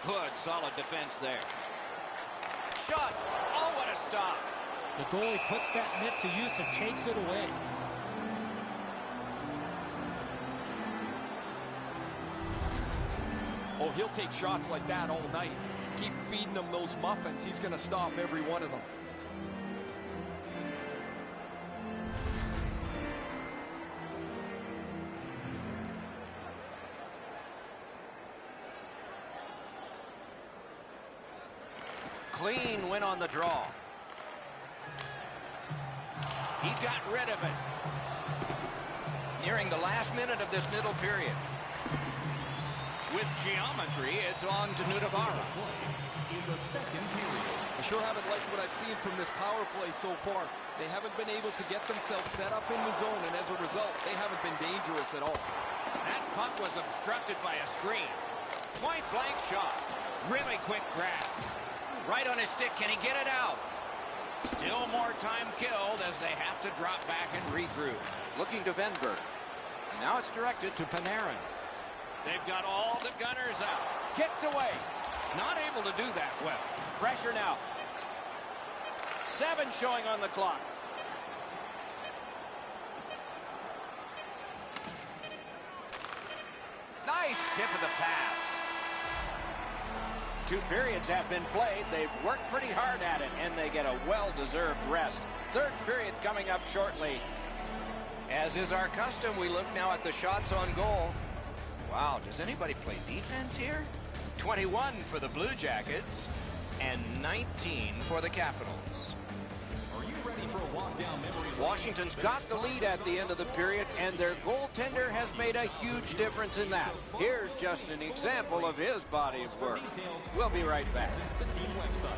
Good, solid defense there. Shot. Oh, what a stop. The goalie puts that mitt to use and takes it away. Oh, he'll take shots like that all night. Keep feeding him those muffins. He's going to stop every one of them. clean win on the draw. He got rid of it. Nearing the last minute of this middle period. With geometry, it's on to Nudavara. I sure haven't liked what I've seen from this power play so far. They haven't been able to get themselves set up in the zone, and as a result, they haven't been dangerous at all. That puck was obstructed by a screen. Point blank shot. Really quick grab. Right on his stick. Can he get it out? Still more time killed as they have to drop back and regroup. Looking to Venberg. And now it's directed to Panarin. They've got all the gunners out. Kicked away. Not able to do that well. Pressure now. 7 showing on the clock. Nice tip of the pass. 2 periods have been played. They've worked pretty hard at it, and they get a well-deserved rest. 3rd period coming up shortly. As is our custom, we look now at the shots on goal. Wow, does anybody play defense here? 21 for the Blue Jackets and 19 for the Capitals. Are you ready for a walk down memory lane? Washington's got the lead at the end of the period, and their goaltender has made a huge difference in that. Here's just an example of his body of work. We'll be right back. The team website.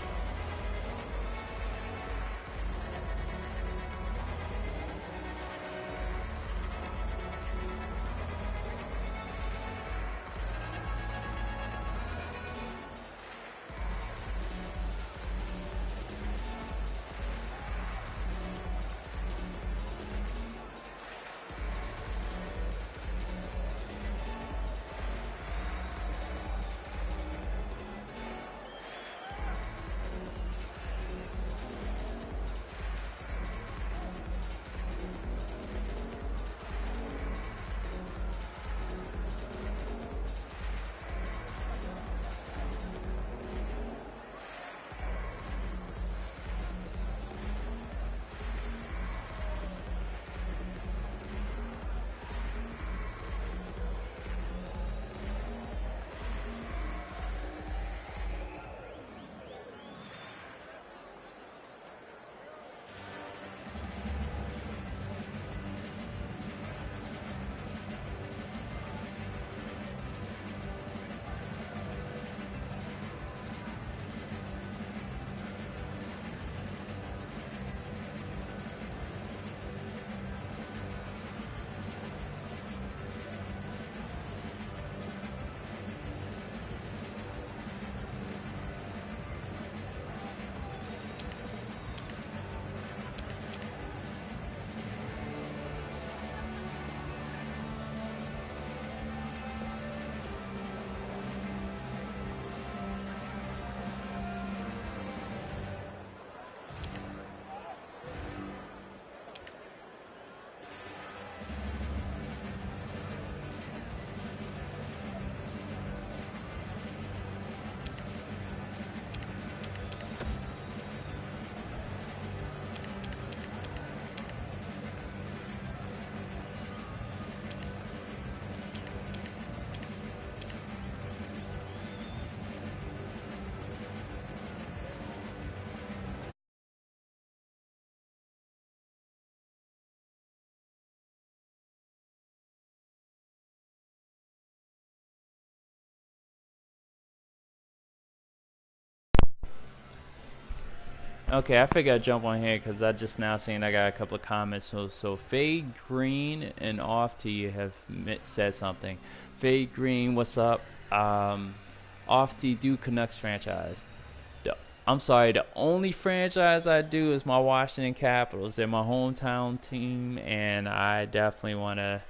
Okay, I figured I'd jump on here because I just now seen I got a couple of comments. So Fade Green and Off to You have said something. Fade Green, what's up? Off to Do Canucks franchise. I'm sorry, the only franchise I do is my Washington Capitals. They're my hometown team, and I definitely want to.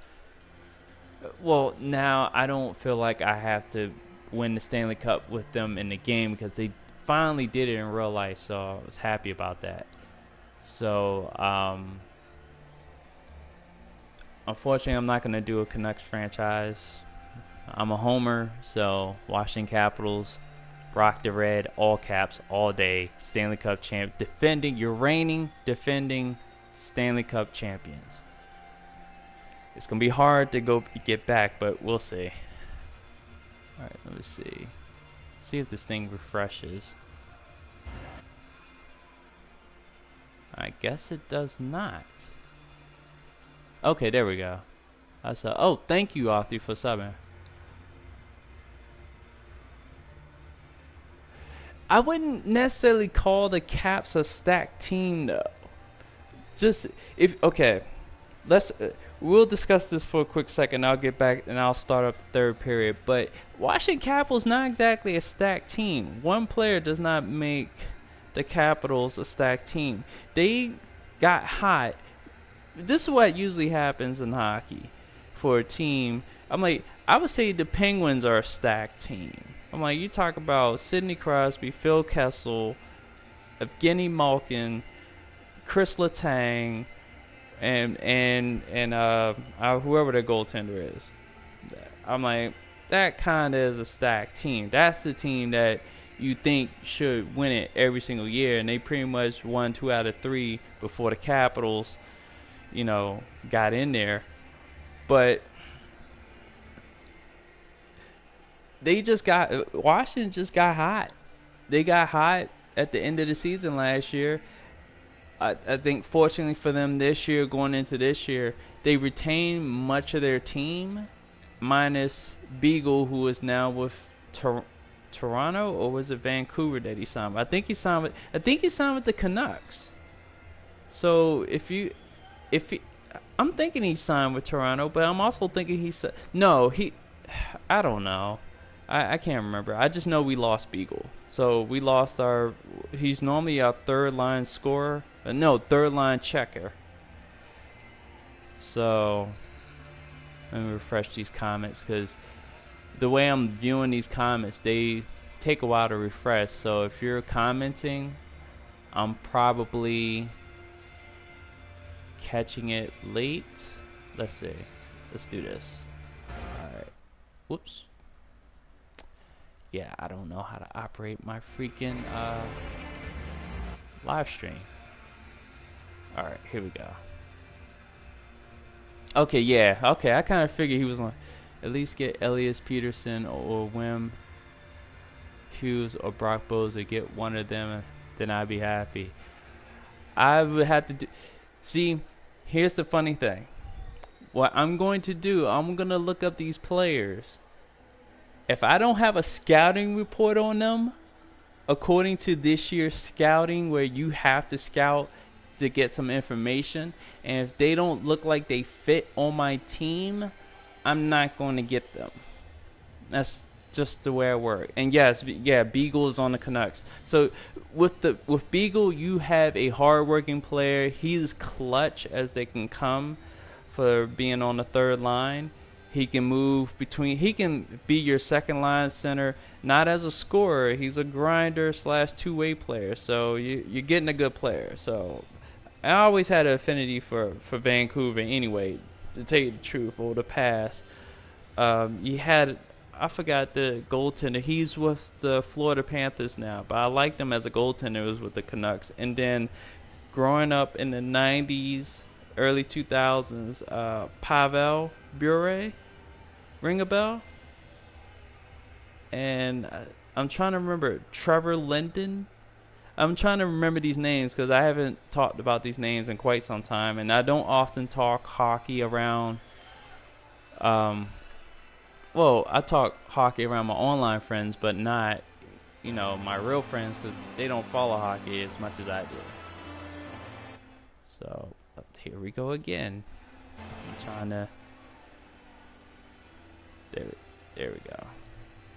Well, now I don't feel like I have to win the Stanley Cup with them in the game because they finally did it in real life, so I was happy about that. So, unfortunately, I'm not going to do a Canucks franchise. I'm a homer, so Washington Capitals, rock the red, all caps, all day. Stanley Cup champ, your reigning, defending Stanley Cup champions. It's going to be hard to get back, but we'll see. All right, let me see. See if this thing refreshes. I guess it does not. Okay, there we go. I saw. Oh, thank you, Arthur, for subbing. I wouldn't necessarily call the Caps a stacked team, though. Just if okay, we'll discuss this for a quick second. I'll get back and I'll start up the third period. But Washington Capitals not exactly a stacked team. One player does not make the Capitals a stacked team. They got hot. This is what usually happens in hockey for a team. I would say the Penguins are a stacked team. You talk about Sidney Crosby, Phil Kessel, Evgeny Malkin, Chris Letang, and whoever their goaltender is. That kind of is a stacked team. That's the team that you think should win it every single year, and they pretty much won 2 out of 3 before the Capitals, got in there. But Washington just got hot. They got hot at the end of the season last year. I think fortunately for them this year, going into this year, they retained much of their team, minus Beagle, who is now with Toronto, or was it Vancouver that he signed with? I think he signed with the Canucks. So I'm thinking he signed with Toronto, but I'm also thinking I don't know. I can't remember. I just know we lost Beagle. So we lost he's normally our third line scorer. Third line checker. So let me refresh these comments, because the way I'm viewing these comments, they take a while to refresh. So if you're commenting, I'm probably catching it late. Let's see. Let's do this. Alright. Whoops. Yeah, I don't know how to operate my freaking live stream. Alright, here we go. Okay, yeah. Okay, I kind of figured he was going to at least get Elias Peterson or Wim Hughes or Brock Bozer, get one of them, then I'd be happy. I would have to do... See, here's the funny thing. What I'm going to do, I'm going to look up these players. If I don't have a scouting report on them, according to this year's scouting, where you have to scout to get some information, and if they don't look like they fit on my team, I'm not going to get them. That's just the way I work. And yes, Beagle is on the Canucks. So with Beagle, you have a hardworking player. He's clutch as they can come for being on the third line. He can move between. He can be your second line center, not as a scorer. He's a grinder / two-way player. So you're getting a good player. So I always had an affinity for Vancouver anyway, to tell you the truth, or the past. I forgot the goaltender. He's with the Florida Panthers now, but I liked him as a goaltender. It was with the Canucks. And then growing up in the 90s, early 2000s, Pavel Bure, ring a bell? And I'm trying to remember Trevor Linden. I'm trying to remember these names because I haven't talked about these names in quite some time, and I don't often talk hockey around. Well, I talk hockey around my online friends, but not, my real friends, because they don't follow hockey as much as I do. So here we go again. I'm trying to. There we go.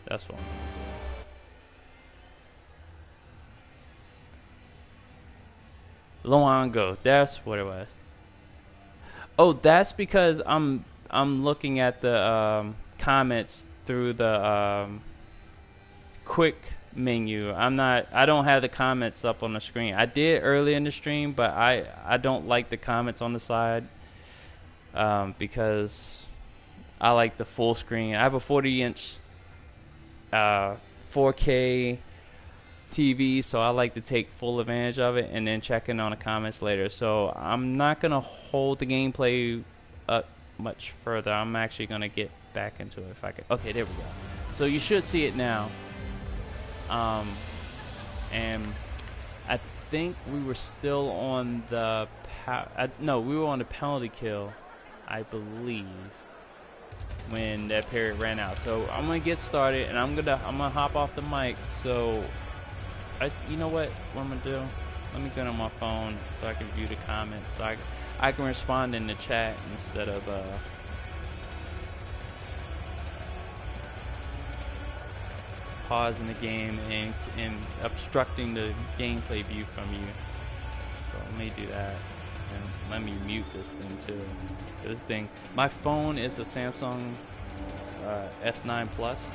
That's one. Luongo, that's what it was. Oh, that's because I'm looking at the comments through the quick menu. I don't have the comments up on the screen. I did early in the stream, but I don't like the comments on the side because I like the full screen. I have a 40-inch 4K TV, so I like to take full advantage of it and then check in on the comments later. So I'm not going to hold the gameplay up much further. I'm actually going to get back into it if I can. Okay, there we go. So you should see it now. And think we were still on the no, we were on the penalty kill, I believe, when that period ran out. So I'm gonna get started, and I'm gonna hop off the mic. So you know what I'm gonna do? Let me get on my phone so I can view the comments, so I can respond in the chat instead of pausing the game and obstructing the gameplay view from you. So let me do that, and let me mute this thing too. This thing, my phone is a Samsung S9 Plus,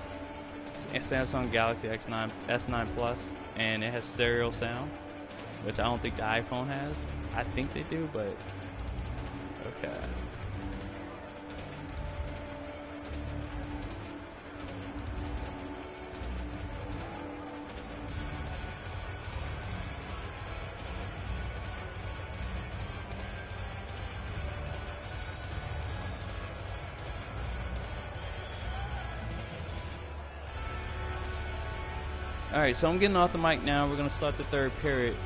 Samsung Galaxy S9 Plus, and it has stereo sound, which I don't think the iPhone has. I think they do, but okay. Alright, so I'm getting off the mic now. We're going to start the third period.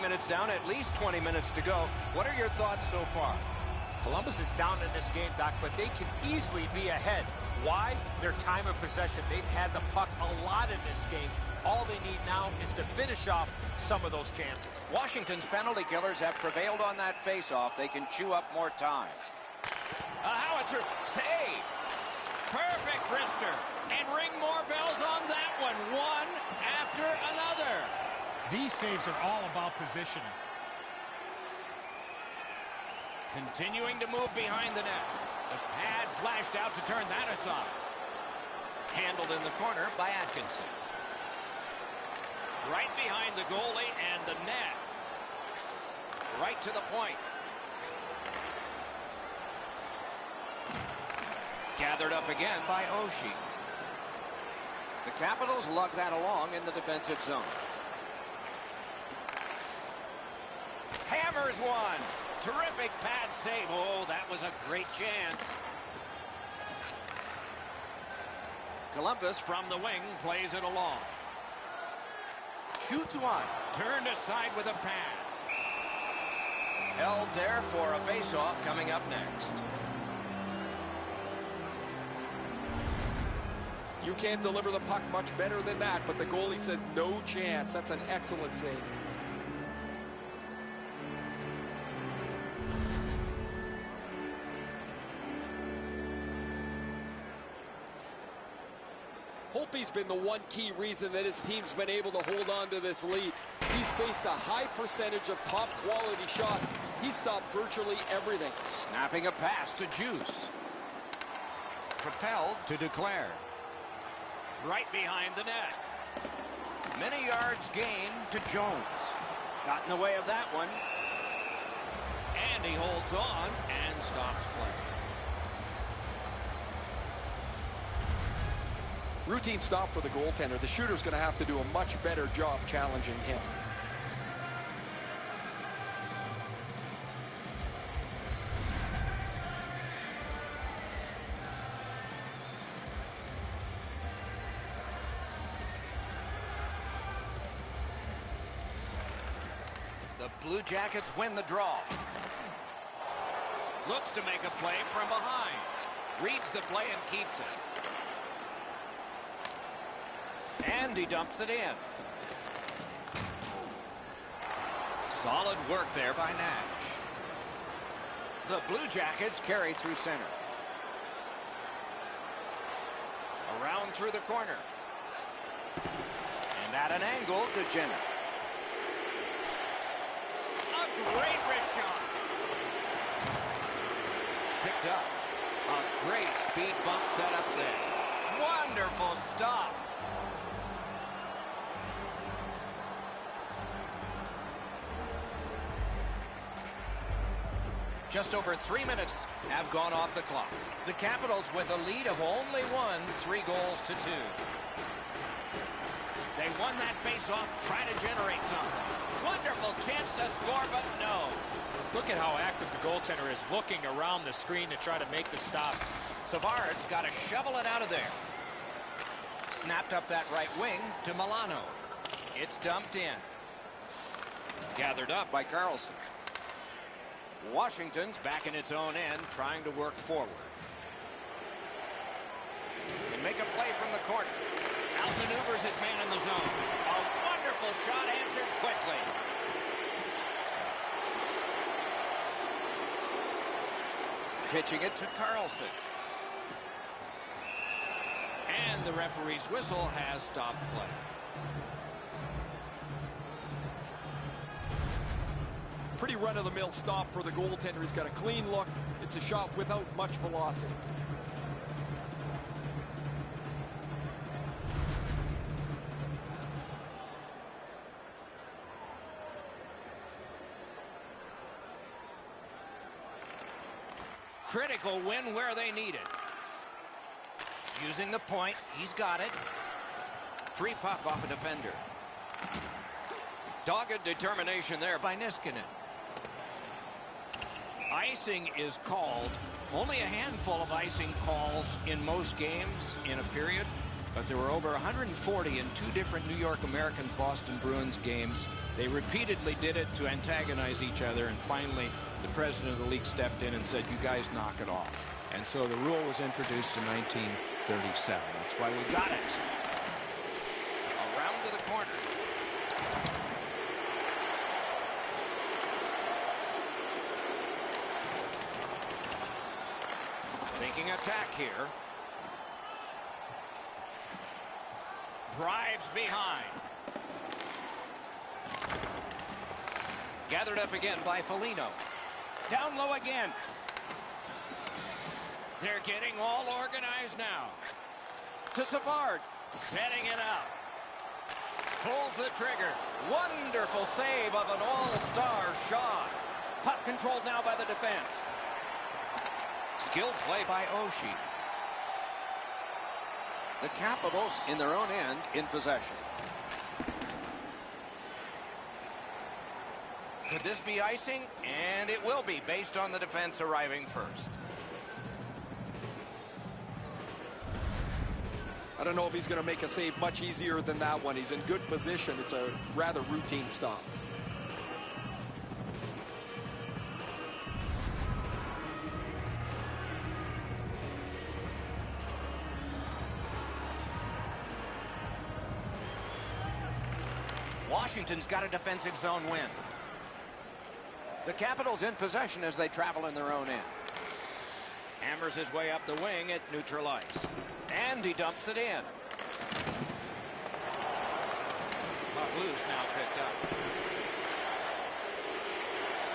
Minutes down, at least 20 minutes to go. What are your thoughts so far? Columbus is down in this game, Doc, but they can easily be ahead. Why? Their time of possession. They've had the puck a lot in this game. All they need now is to finish off some of those chances. Washington's penalty killers have prevailed on that face-off. They can chew up more time. A howitzer save. Perfect wrister. And ring more bells on that one. One after another. These saves are all about positioning. Continuing to move behind the net. The pad flashed out to turn that aside. Handled in the corner by Atkinson. Right behind the goalie and the net. Right to the point. Gathered up again by Oshie. The Capitals lug that along in the defensive zone. Hammers one. Terrific pad save. Oh, that was a great chance. Columbus from the wing plays it along. Shoots one. Turned aside with a pad. Held there for a face-off coming up next. You can't deliver the puck much better than that, but the goalie says no chance. That's an excellent save. Holtby's been the one key reason that his team's been able to hold on to this lead. He's faced a high percentage of top quality shots. He's stopped virtually everything. Snapping a pass to Juice. Propelled to Declare. Right behind the net. Many yards gained to Jones. Got in the way of that one. And he holds on and stops play. Routine stop for the goaltender. The shooter's going to have to do a much better job challenging him. The Blue Jackets win the draw. Looks to make a play from behind. Reads the play and keeps it. And he dumps it in. Solid work there by Nash. The Blue Jackets carry through center. Around through the corner. And at an angle to Jenner. A great wrist shot. Picked up. A great speed bump set up there. Wonderful stop. Just over 3 minutes have gone off the clock. The Capitals with a lead of only one, 3 goals to 2. won that face-off, try to generate something. Wonderful chance to score, but no. Look at how active the goaltender is, looking around the screen to try to make the stop. Savard's got to shovel it out of there. Snapped up that right wing to Milano. It's dumped in. Gathered up by Carlson. Washington's back in its own end, trying to work forward. Can make a play from the corner. Outmaneuvers his man in the zone. A wonderful shot answered quickly. Pitching it to Carlson. And the referee's whistle has stopped play. Pretty run-of-the-mill stop for the goaltender. He's got a clean look. It's a shot without much velocity. Critical win where they need it. Using the point, he's got it. Free puck off a defender. Dogged determination there by Niskanen. Icing is called. Only a handful of icing calls in most games in a period, but there were over 140 in two different New York Americans Boston Bruins games. They repeatedly did it to antagonize each other, and finally the president of the league stepped in and said, you guys knock it off. And so the rule was introduced in 1937. That's why we got it. Around to the corner. Thinking attack here. Drives behind. Gathered up again by Foligno. Down low again. They're getting all organized now. To Savard. Setting it up. Pulls the trigger. Wonderful save of an all-star shot. Puck controlled now by the defense. Skilled play by Oshie. The Capitals in their own end in possession. Could this be icing? And it will be, based on the defense arriving first. I don't know if he's going to make a save much easier than that one. He's in good position. It's a rather routine stop. Washington's got a defensive zone win. The Capitals in possession as they travel in their own end. Hammers his way up the wing at neutral ice. And he dumps it in. Puck loose now picked up.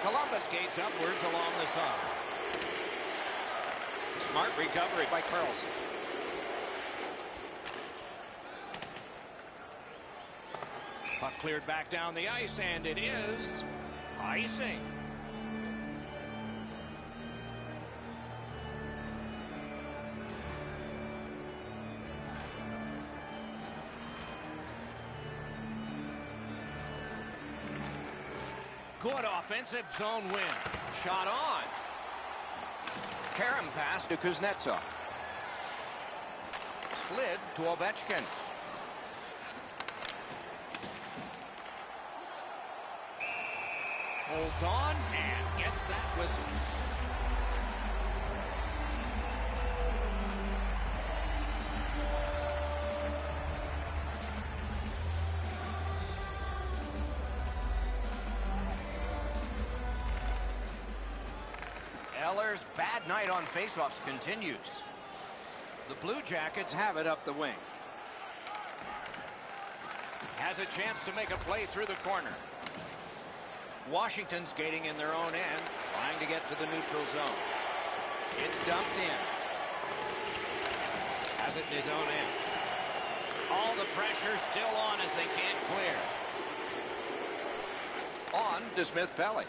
Columbus gates upwards along the side. Smart recovery by Carlson. Puck cleared back down the ice, and it is icing. Good offensive zone win. Shot on. Karam pass to Kuznetsov. Slid to Ovechkin. Holds on and gets that whistle. Eller's bad night on faceoffs continues. The Blue Jackets have it up the wing. Has a chance to make a play through the corner. Washington skating in their own end, trying to get to the neutral zone. It's dumped in. Has it in his own end. All the pressure still on as they can't clear. On to Smith-Pelly.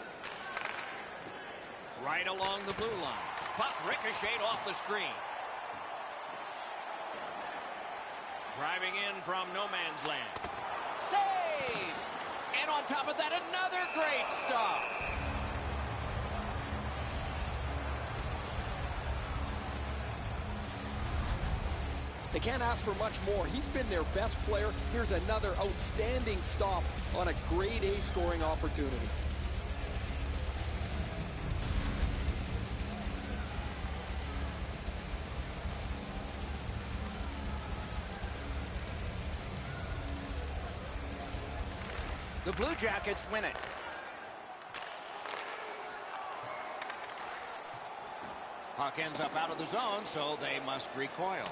Right along the blue line. Puck ricocheted off the screen. Driving in from no man's land. Save! And on top of that, another great stop. They can't ask for much more. He's been their best player. Here's another outstanding stop on a grade A scoring opportunity. The Blue Jackets win it. Puck ends up out of the zone, so they must recoil.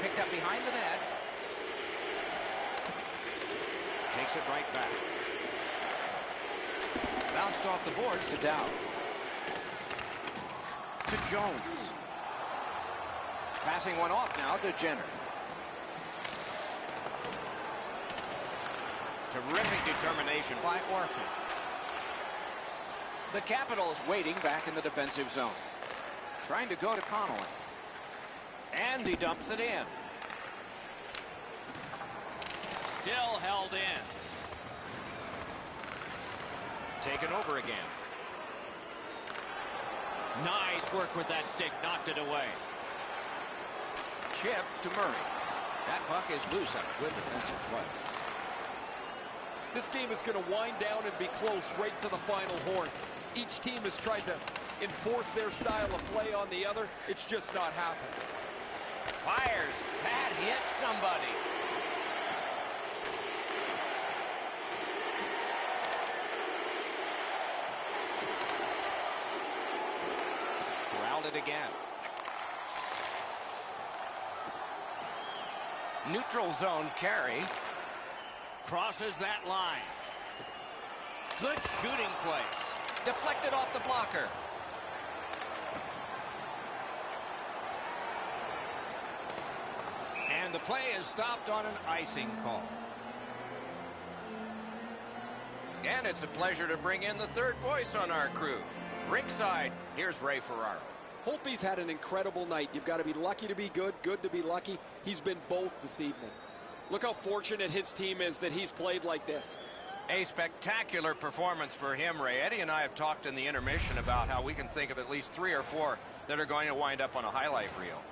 Picked up behind the net. Takes it right back. Bounced off the boards to Dow. To Jones. Passing one off now to Jenner. Terrific determination by Orpin. The Capitals waiting back in the defensive zone. Trying to go to Connolly. And he dumps it in. Still held in. Taken over again. Nice work with that stick. Knocked it away. Chip to Murray. That puck is loose on a good defensive play. This game is going to wind down and be close right to the final horn. Each team has tried to enforce their style of play on the other. It's just not happening. Fires. That hit somebody. Corralled it again. Neutral zone carry. Crosses that line. Good shooting place. Deflected off the blocker. And the play is stopped on an icing call. And it's a pleasure to bring in the third voice on our crew. Ringside, here's Ray Ferraro. Holtby's had an incredible night. You've got to be lucky to be good, good to be lucky. He's been both this evening. Look how fortunate his team is that he's played like this. A spectacular performance for him, Ray. Eddie and I have talked in the intermission about how we can think of at least 3 or 4 that are going to wind up on a highlight reel.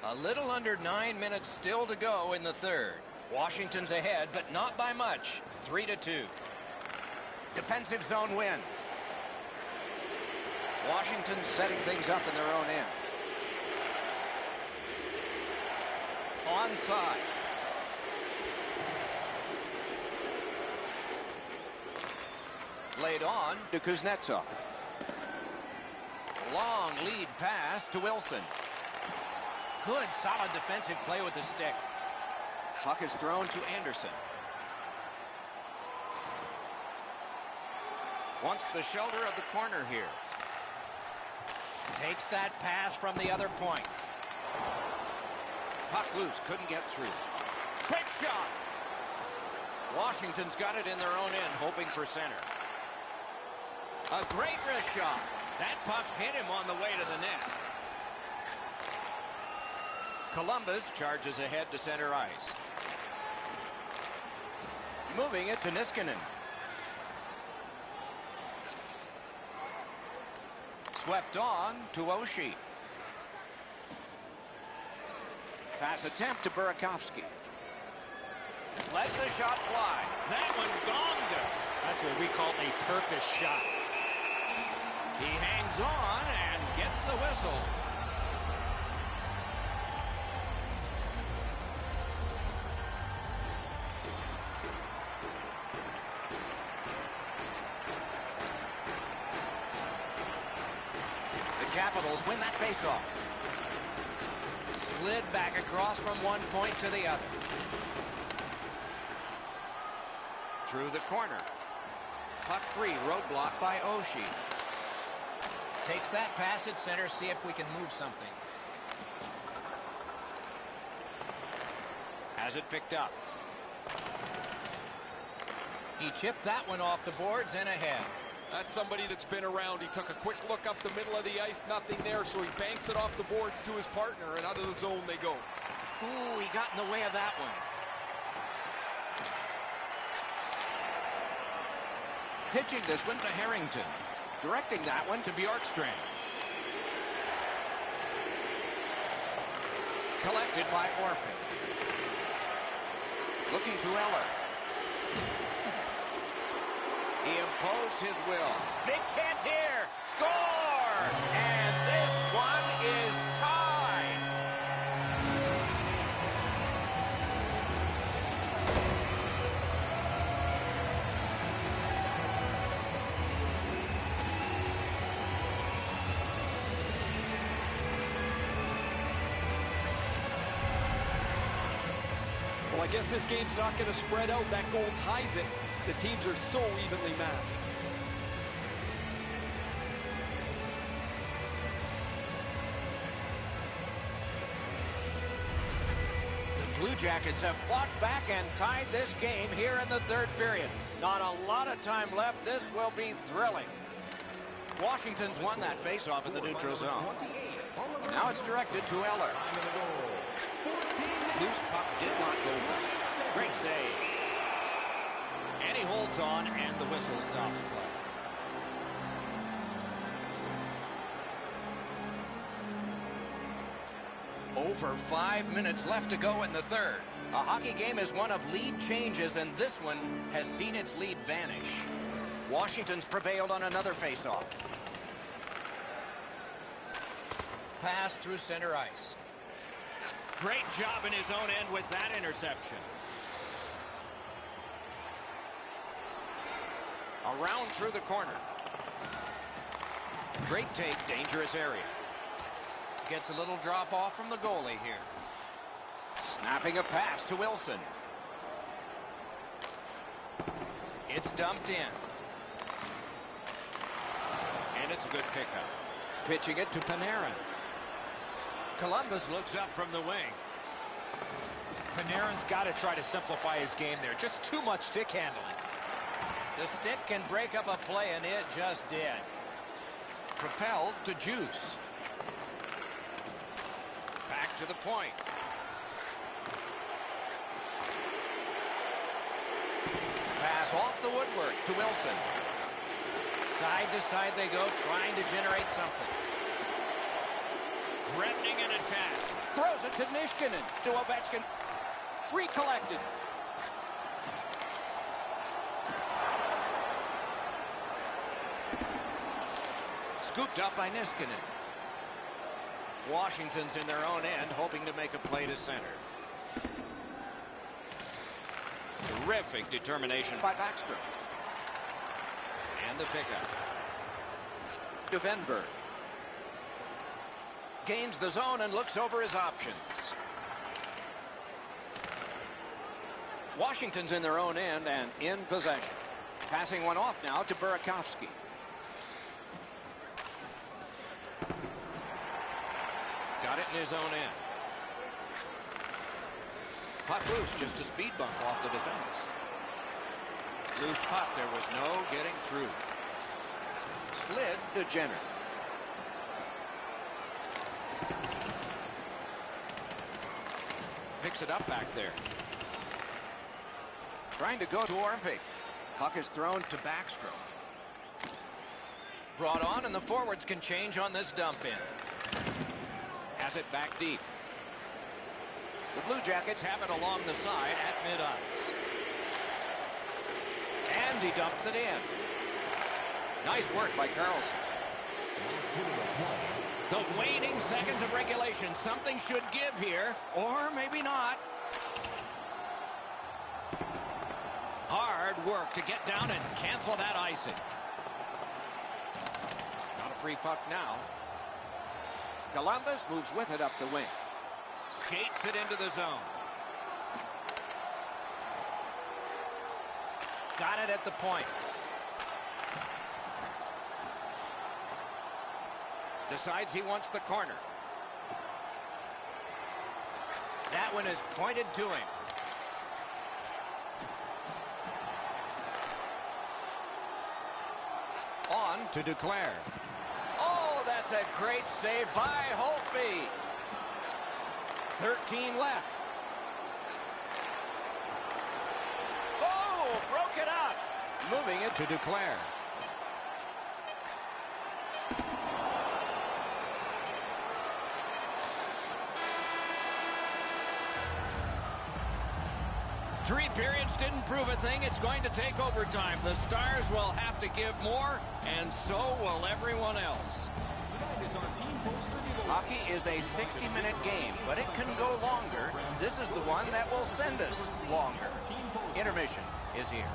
A little under 9 minutes still to go in the third. Washington's ahead, but not by much. 3-2. Defensive zone win. Washington setting things up in their own end. Onside. Laid on to Kuznetsov. Long lead pass to Wilson. Good, solid defensive play with the stick. Puck is thrown to Anderson. Wants the shoulder of the corner here. Takes that pass from the other point. Puck loose, couldn't get through. Quick shot. Washington's got it in their own end, hoping for center. A great wrist shot. That puck hit him on the way to the net. Columbus charges ahead to center ice. Moving it to Niskanen. Swept on to Oshie. Pass attempt to Burakovsky. Lets the shot fly. That one gonged him. That's what we call a purpose shot. He hangs on and gets the whistle. The Capitals win that faceoff. Slid back across from one point to the other. Through the corner. Puck free, roadblock by Oshie. Takes that pass at center, see if we can move something. Has it picked up. He chipped that one off the boards and ahead. That's somebody that's been around. He took a quick look up the middle of the ice, nothing there, so he banks it off the boards to his partner, and out of the zone they go. Ooh, he got in the way of that one. Pitching this one to Harrington. Directing that one to Bjorkstrand. Collected by Orpik. Looking to Eller. He imposed his will. Big chance here. Score! And this one is tied. Well, I guess this game's not going to spread out. That goal ties it. The teams are so evenly matched. The Blue Jackets have fought back and tied this game here in the third period. Not a lot of time left. This will be thrilling. Washington's won that faceoff in the neutral zone. Now it's directed to Eller. Loose puck did not go well. Great save. And he holds on, and the whistle stops play. Over 5 minutes left to go in the third. A hockey game is one of lead changes, and this one has seen its lead vanish. Washington's prevailed on another faceoff. Pass through center ice. Great job in his own end with that interception. Around through the corner. Great take, dangerous area. Gets a little drop off from the goalie here. Snapping a pass to Wilson. It's dumped in. And it's a good pickup. Pitching it to Panarin. Columbus looks up from the wing. Panarin's got to try to simplify his game there. Just too much stick handling. The stick can break up a play, and it just did. Propelled to Juice. Back to the point. Pass off the woodwork to Wilson. Side to side they go, trying to generate something. Threatening an attack. Throws it to Niskanen. To Ovechkin. Recollected. Scooped up by Niskanen. Washington's in their own end, hoping to make a play to center. Terrific determination by Backstrom. And the pickup. To Venberg. Gains the zone and looks over his options. Washington's in their own end and in possession. Passing one off now to Burakovsky. Got it in his own end. Puck loose, just a speed bump off the defense. Loose puck, there was no getting through. Slid to Jenner. Picks it up back there. Trying to go to Orpik. Puck is thrown to Backstrom. Brought on, and the forwards can change on this dump in. Has it back deep. The Blue Jackets have it along the side at mid-ice. And he dumps it in. Nice work by Carlson. The waning seconds of regulation. Something should give here, or maybe not. Hard work to get down and cancel that icing. Not a free puck now. Columbus moves with it up the wing. Skates it into the zone. Got it at the point. Decides he wants the corner. That one is pointed to him. On to Duclair. Oh, that's a great save by Holtby. 13 left. Oh, broke it up. Moving it to Duclair. Three periods didn't prove a thing. It's going to take overtime. The Stars will have to give more, and so will everyone else. Hockey is a 60-minute game, but it can go longer. This is the one that will send us longer. Intermission is here.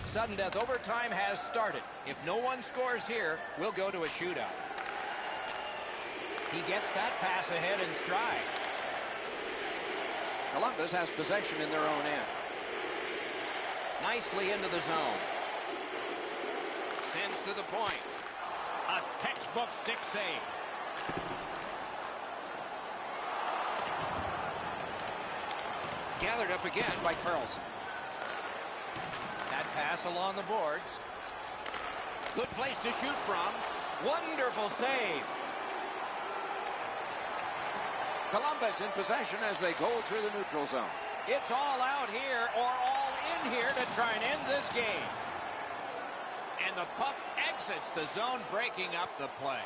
Sudden death overtime has started. If no one scores here, we'll go to a shootout. He gets that pass ahead in stride. Columbus has possession in their own end. Nicely into the zone. Sends to the point. A textbook stick save. Gathered up again by Carlson. That pass along the boards. Good place to shoot from. Wonderful save. Columbus in possession as they go through the neutral zone. It's all out here or all in here to try and end this game. And the puck exits the zone, breaking up the play.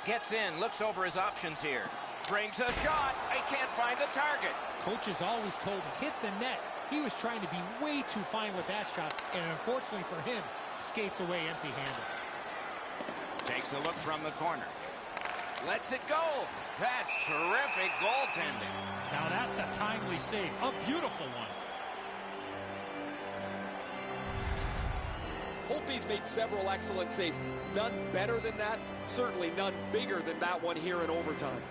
Gets in, looks over his options here. Brings a shot. He can't find the target. Coach is always told to hit the net. He was trying to be way too fine with that shot, and unfortunately for him, skates away empty-handed. Takes a look from the corner. Lets it go. That's terrific goaltending. Now that's a timely save. A beautiful one. Holtby's made several excellent saves. None better than that. Certainly none bigger than that one here in overtime.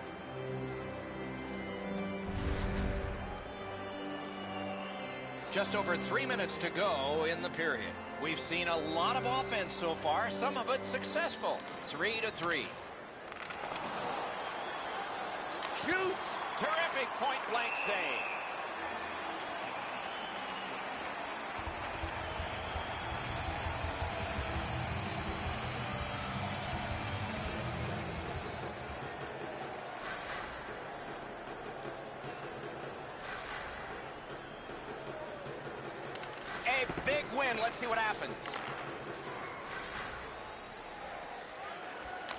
Just over 3 minutes to go in the period. We've seen a lot of offense so far, some of it successful. 3-3. Shoots! Terrific point-blank save. A big win. Let's see what happens.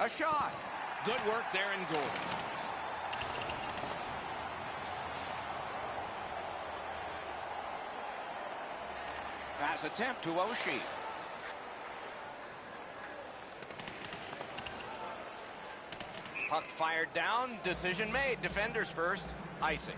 A shot. Good work there in goal. Pass attempt to Oshie. Puck fired down. Decision made. Defenders first. Icing.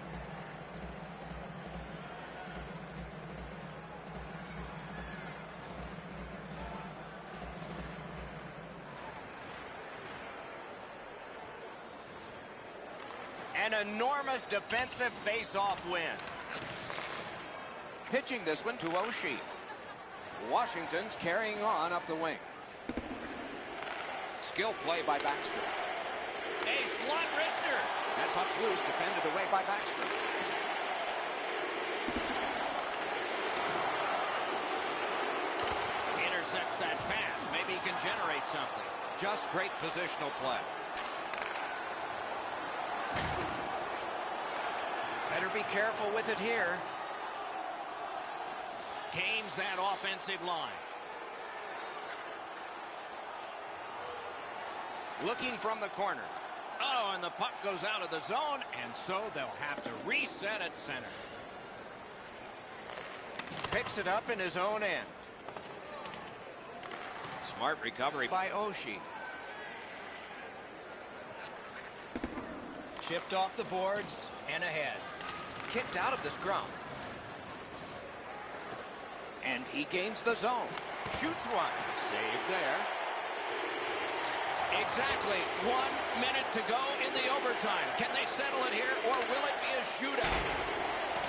enormous defensive face-off win. Pitching this one to Oshie. Washington's carrying on up the wing. Skill play by Backstrom. A slot wrister. That puck's loose, defended away by Backstrom. Intercepts that pass. Maybe he can generate something. Just great positional play. Better be careful with it here. Gains that offensive line. Looking from the corner. Oh, and the puck goes out of the zone, and so they'll have to reset at center. Picks it up in his own end. Smart recovery by Oshie. Chipped off the boards and ahead. Kicked out of the scrum. And he gains the zone. Shoots one. Save there. Exactly 1 minute to go in the overtime. Can they settle it here, or will it be a shootout?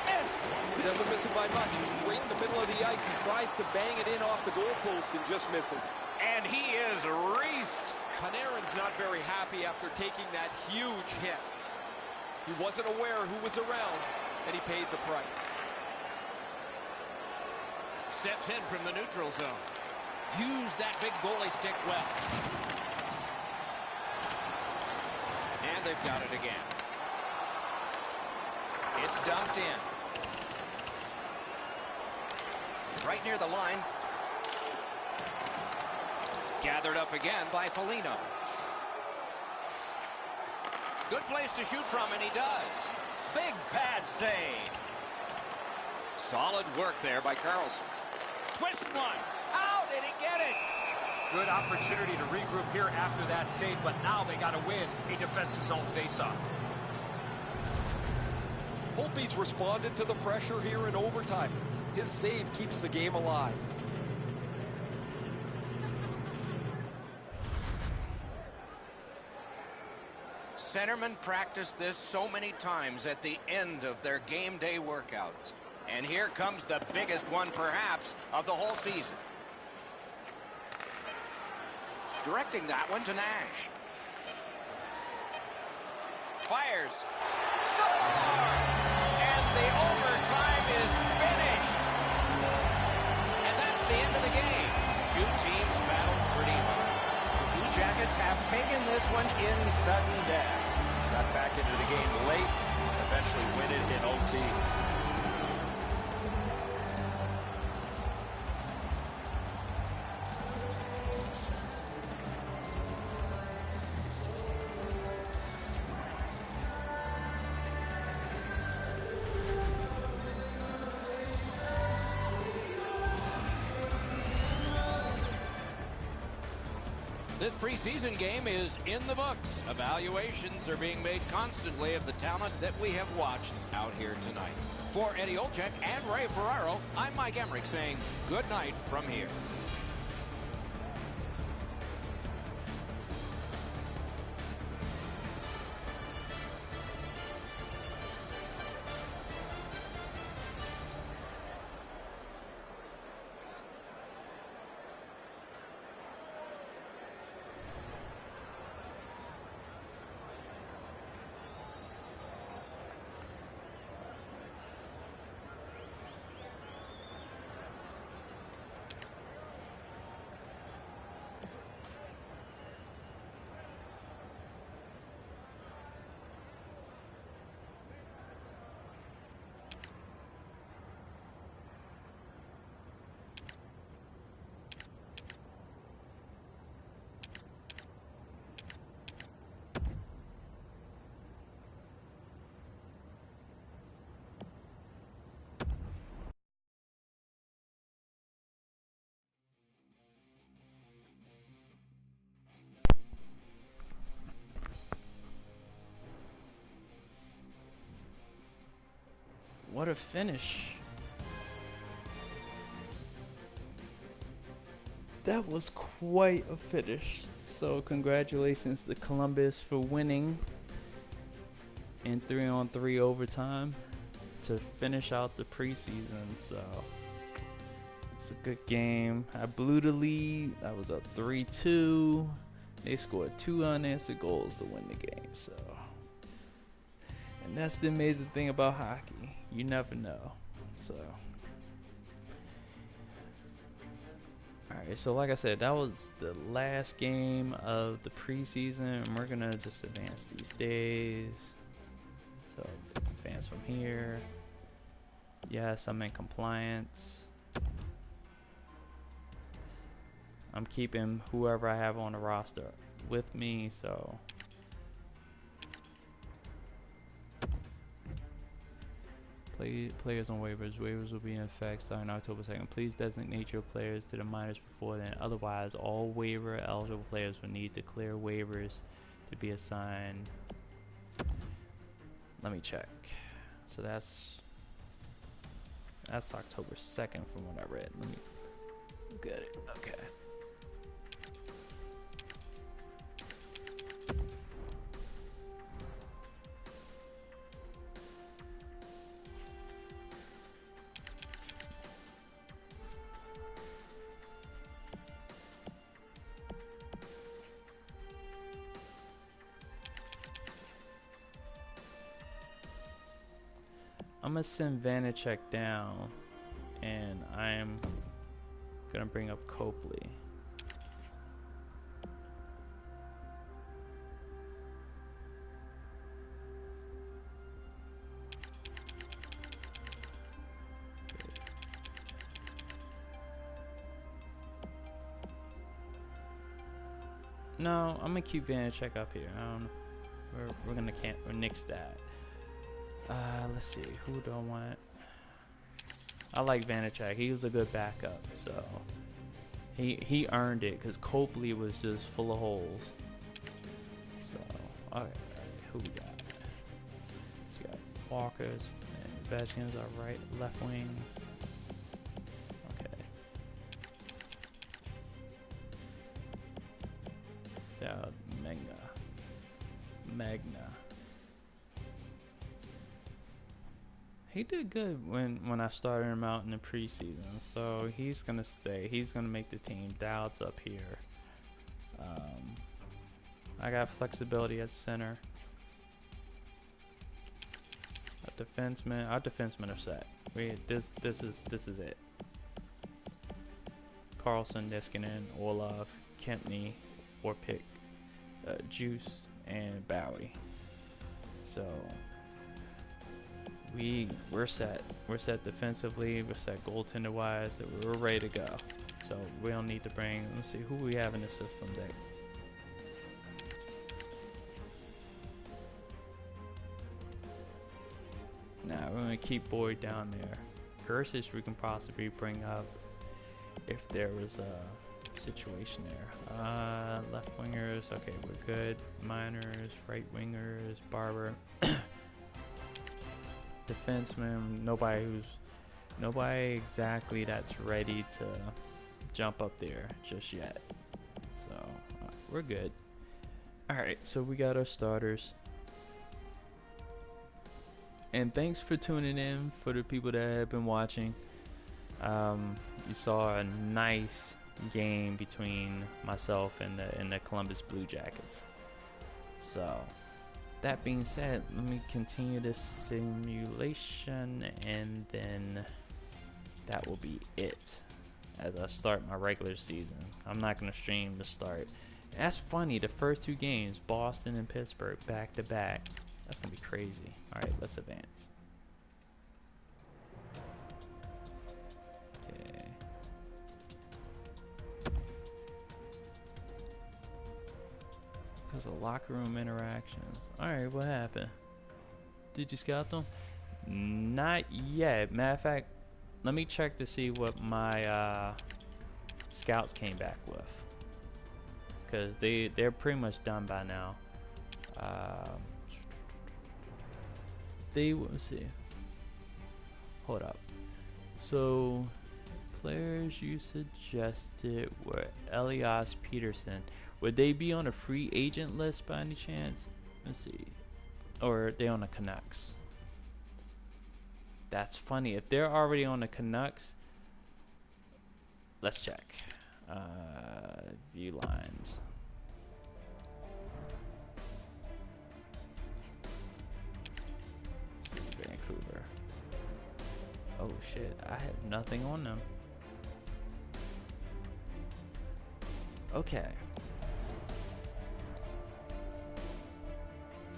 Missed. He doesn't miss it by much. He's right in the middle of the ice. He tries to bang it in off the goalpost and just misses. And he is reefed. Panarin's not very happy after taking that huge hit. He wasn't aware who was around, and he paid the price. Steps in from the neutral zone. Use that big goalie stick well. And they've got it again. It's dumped in. Right near the line. Gathered up again by Foligno. Good place to shoot from, and he does. Big pad save. Solid work there by Carlson. Twist one. How did he get it? Good opportunity to regroup here after that save, but now they got to win a defensive zone faceoff. Holtby's responded to the pressure here in overtime. His save keeps the game alive. Centermen practice this so many times at the end of their game day workouts. And here comes the biggest one, perhaps, of the whole season. Directing that one to Nash. Fires. Score! And the overtime is finished. And that's the end of the game. Two teams battled pretty hard. The Blue Jackets have taken this one in sudden death. Got back into the game late, eventually win it in OT. This preseason game is in the books. Evaluations are being made constantly of the talent that we have watched out here tonight. For Eddie Olczyk and Ray Ferraro, I'm Mike Emmerich saying good night from here. What a finish. That was quite a finish. So congratulations to Columbus for winning in 3-on-3 overtime to finish out the preseason. So it's a good game. I blew the lead. I was up 3-2. They scored 2 unanswered goals to win the game. So, and that's the amazing thing about hockey. You never know. So, alright, so like I said, that was the last game of the preseason. We're gonna just advance these days. So, advance from here. Yes, I'm in compliance. I'm keeping whoever I have on the roster with me, so players on waivers. Waivers will be in effect starting October 2nd. Please designate your players to the minors before then. Otherwise, all waiver eligible players will need to clear waivers to be assigned. Let me check. So that's October 2nd from what I read. Let me look at it. Okay. I'm gonna send Vanacek down, and I'm gonna bring up Copley. No, I'm gonna keep Vanacek up here. We're gonna nix that. Let's see, who do I want? I like Vanacek. He was a good backup, so he earned it because Copley was just full of holes. So, all right, who we got? Let's got Walkers and Vashkins are right, left wings. Okay. Magna. He did good when I started him out in the preseason, so he's gonna stay. He's gonna make the team. Dowd's up here. I got flexibility at center. A defenseman. Our defensemen are set. This is it. Carlson, Niskanen, Orlov, Kempney, Orpik, Juice, and Bowie. So we're set. We're set defensively. We're set goaltender wise. We're ready to go. So we don't need to bring. Let's see who we have in the system deck. Nah, we're gonna keep Boyd down there. Gersish we can possibly bring up if there was a situation there. Left wingers. Okay, we're good. Miners, right wingers, Barber. Defenseman, nobody exactly that's ready to jump up there just yet. So we're good. All right, so we got our starters. And thanks for tuning in for the people that have been watching. You saw a nice game between myself and the Columbus Blue Jackets. So that being said, let me continue this simulation, and then that will be it as I start my regular season. I'm not going to stream the start. That's funny, the first 2 games, Boston and Pittsburgh, back to back. That's going to be crazy. Alright, let's advance. Okay. Because of locker room interactions. Alright, what happened? Did you scout them? Not yet. Matter of fact, let me check to see what my scouts came back with. Because they're pretty much done by now. Let's see. Hold up. So, players you suggested were Elias Peterson. Would they be on a free agent list by any chance? Let's see. Or they on the Canucks. That's funny. If they're already on the Canucks, let's check. View lines. Let's see, Vancouver. Oh shit, I have nothing on them. Okay.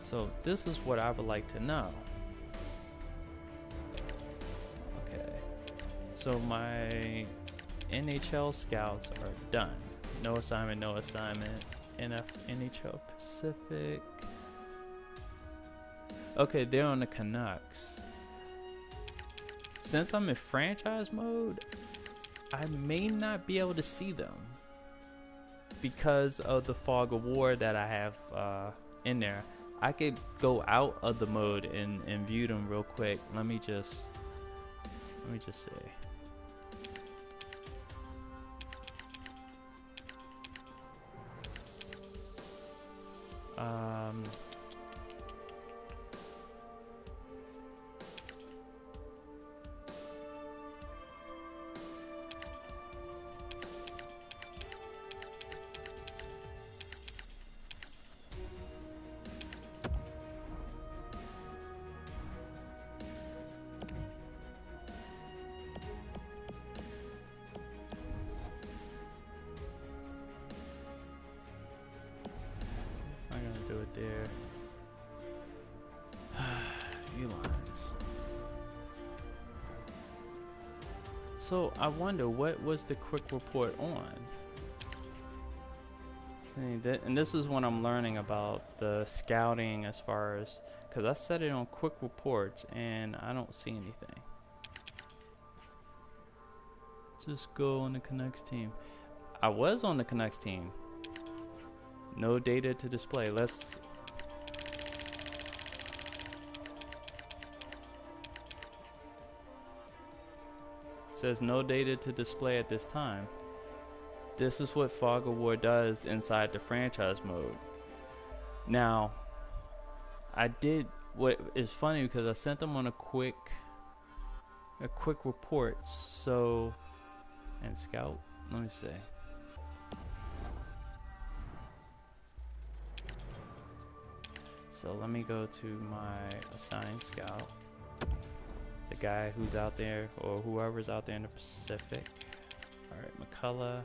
So this is what I would like to know. Okay. So my NHL scouts are done. No assignment, no assignment. NHL Pacific. Okay, they're on the Canucks. Since I'm in franchise mode, I may not be able to see them because of the fog of war that I have in there. I could go out of the mode and view them real quick. Let me just see. It's not gonna do it there. View lines. So I wonder, what was the quick report on? And this is what I'm learning about the scouting, as far as, because I set it on quick reports and I don't see anything. Just go on the Canucks team. I was on the Canucks team. No data to display. Let's. Says no data to display at this time. This is what Fog of War does inside the franchise mode. Now, I did what is funny, because I sent them on a quick report. So, and scout. Let me see. So let me go to my assigned scout. The guy who's out there, or whoever's out there in the Pacific. Alright, McCullough.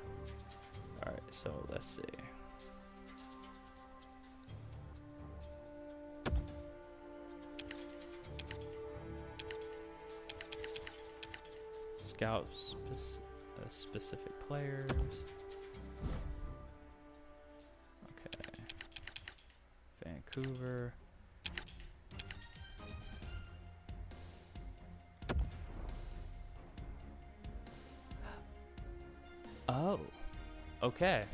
Alright, so let's see. Scout specific players. Okay. Vancouver. Oh, okay.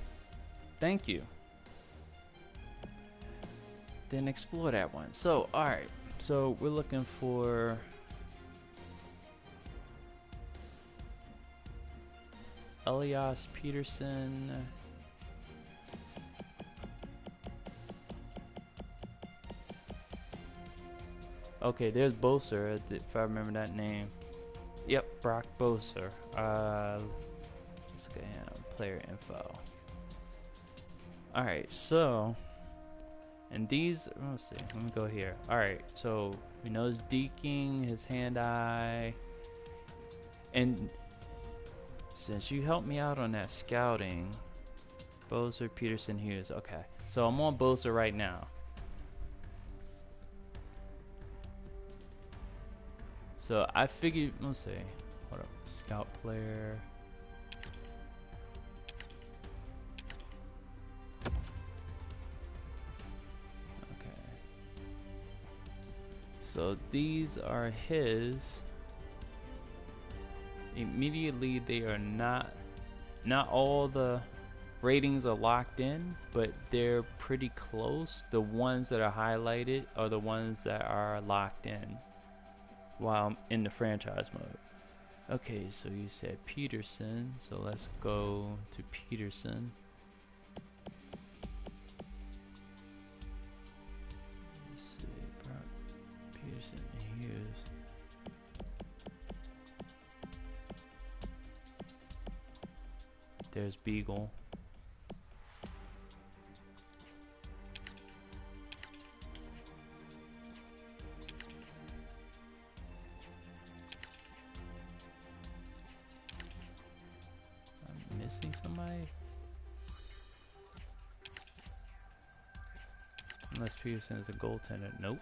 Thank you. Then explore that one. So, alright. So, we're looking for... Elias Peterson. Okay, there's Boser, if I remember that name. Yep, Brock Boser. Let's look at him. Player info. Alright, so... And these... Let's see, let me go here. Alright, so we know his deking, his hand-eye. And since you helped me out on that scouting... Boser, Peterson, Hughes. Okay, so I'm on Boser right now. So I figured, let's see, hold up, scout player. Okay. So these are his. Immediately they are not all the ratings are locked in, but they're pretty close. The ones that are highlighted are the ones that are locked in while I'm in the franchise mode. Okay, so you said Peterson, so let's go to Peterson. Let's see, Hughes. There's Beagle. I'm missing somebody. Unless Peterson is a goaltender. Nope.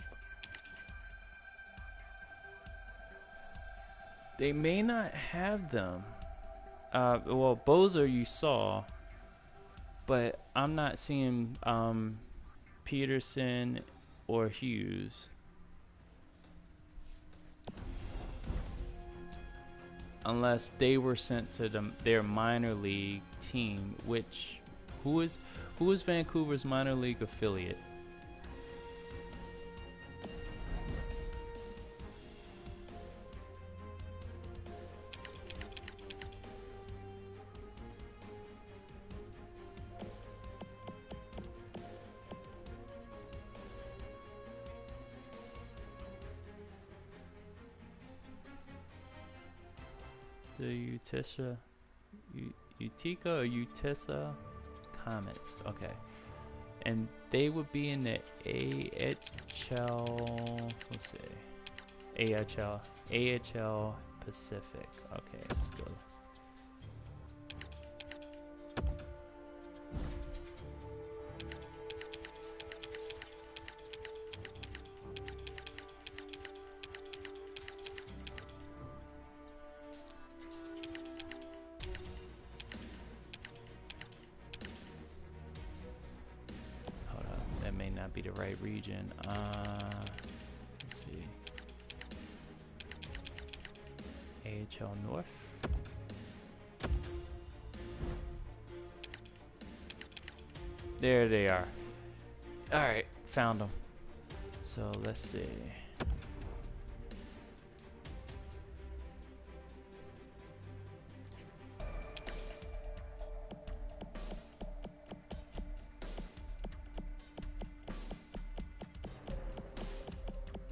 They may not have them. Well, Bozer you saw, but I'm not seeing Peterson or Hughes. Unless they were sent to their minor league team, which who is Vancouver's minor league affiliate? The Utica or Utesa Comets. Okay. And they would be in the AHL, let's see. AHL Pacific. Okay, let's go. Be the right region. Let's see. AHL North. There they are. All right, found them. So let's see.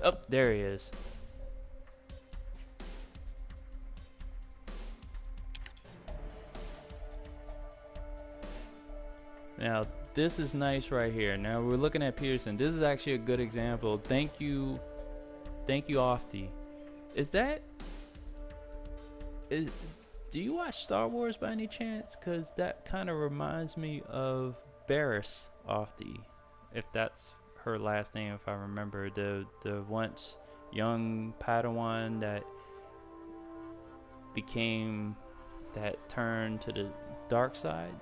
Oh, there he is. Now, this is nice right here. Now, we're looking at Pearson. This is actually a good example. Thank you, Ofty. Do you watch Star Wars by any chance? Because that kind of reminds me of Barriss Ofty, if that's her last name, if I remember, the once young Padawan that turned to the dark side.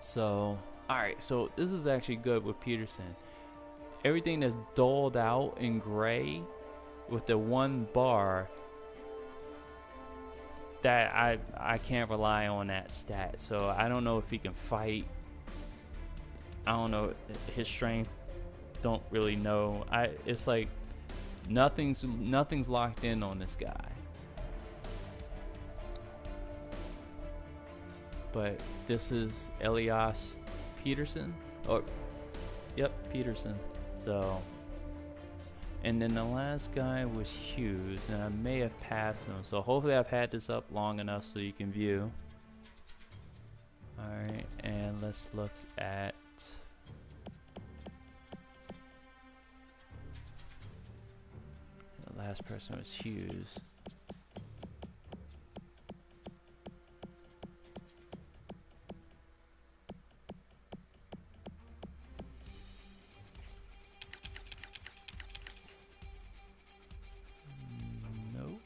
So, alright, so this is actually good with Peterson. Everything that's dulled out in gray with the one bar, that I can't rely on that stat. So I don't know if he can fight. I don't know his strength. Don't really know. It's like nothing's locked in on this guy. But this is Elias Peterson. Oh, yep, Peterson. So, and then the last guy was Hughes, and I may have passed him. So hopefully I've had this up long enough so you can view. All right, and let's look at. The last person was Hughes. Nope.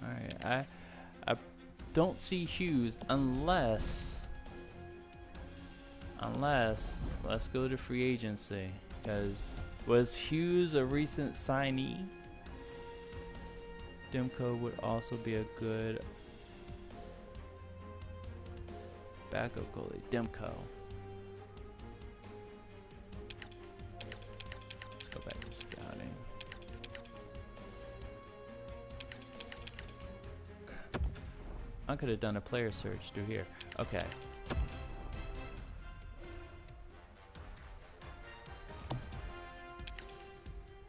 Alright, I don't see Hughes unless let's go to free agency, because was Hughes a recent signee? Demko would also be a good backup goalie. Demko. Let's go back to scouting. I could have done a player search through here. Okay.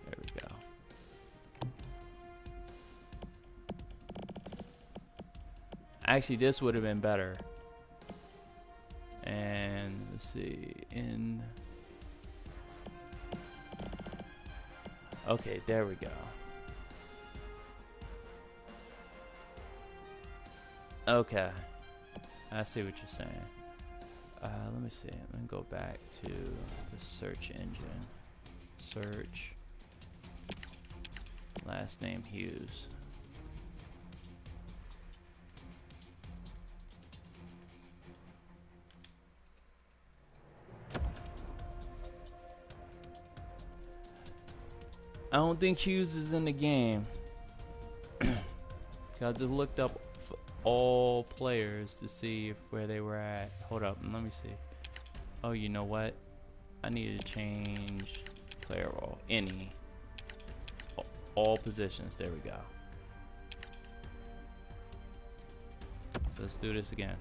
There we go. Actually, this would have been better. And let's see, okay, there we go. Okay, I see what you're saying. Let me see. I'm gonna go back to the search engine. Search. Last name Hughes. I don't think Hughes is in the game. I just looked up all players to see where they were at. Hold up, let me see. Oh, you know what? I need to change player role. Any. All positions. There we go. So let's do this again.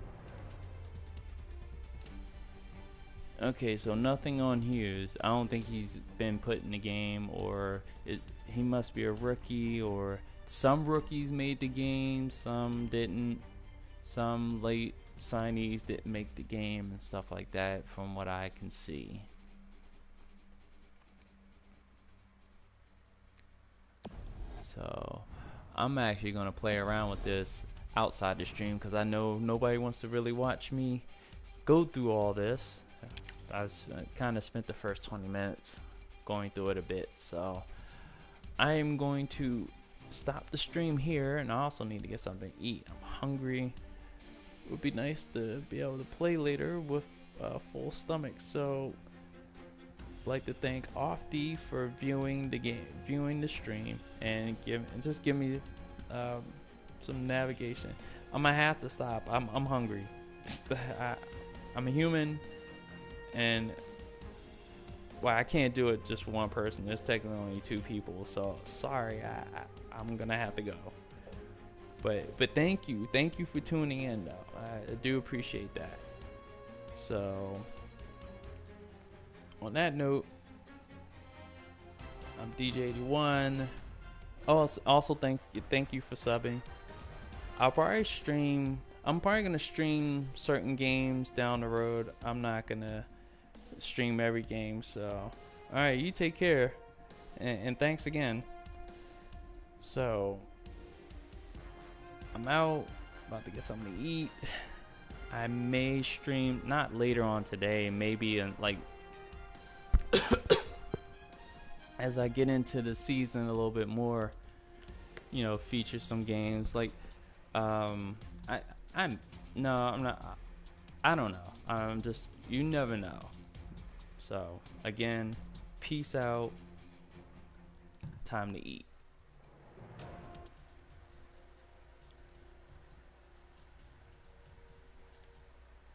Okay, so nothing on Hughes. I don't think he's been put in the game, or he must be a rookie, or some rookies made the game, some didn't. Some late signees didn't make the game and stuff like that from what I can see. So I'm actually going to play around with this outside the stream because I know nobody wants to really watch me go through all this. I kind of spent the first 20 minutes going through it a bit, so I am going to stop the stream here, and I also need to get something to eat. I'm hungry. It would be nice to be able to play later with a full stomach. So I'd like to thank Ofty for viewing the game, viewing the stream, and just give me some navigation. I'm gonna have to stop. I'm hungry. I'm a human. And well, I can't do it just for one person. There's technically only 2 people, so sorry, I'm gonna have to go. But thank you for tuning in, though. I do appreciate that. So on that note, I'm DJ81. Also thank you for subbing. I'm probably gonna stream certain games down the road. I'm not gonna stream every game. So alright, you take care, and thanks again. So I'm out, about to get something to eat. I may stream, not later on today, maybe in like as I get into the season a little bit more, feature some games like I'm not, I don't know. I'm just, you never know. So again, peace out. Time to eat.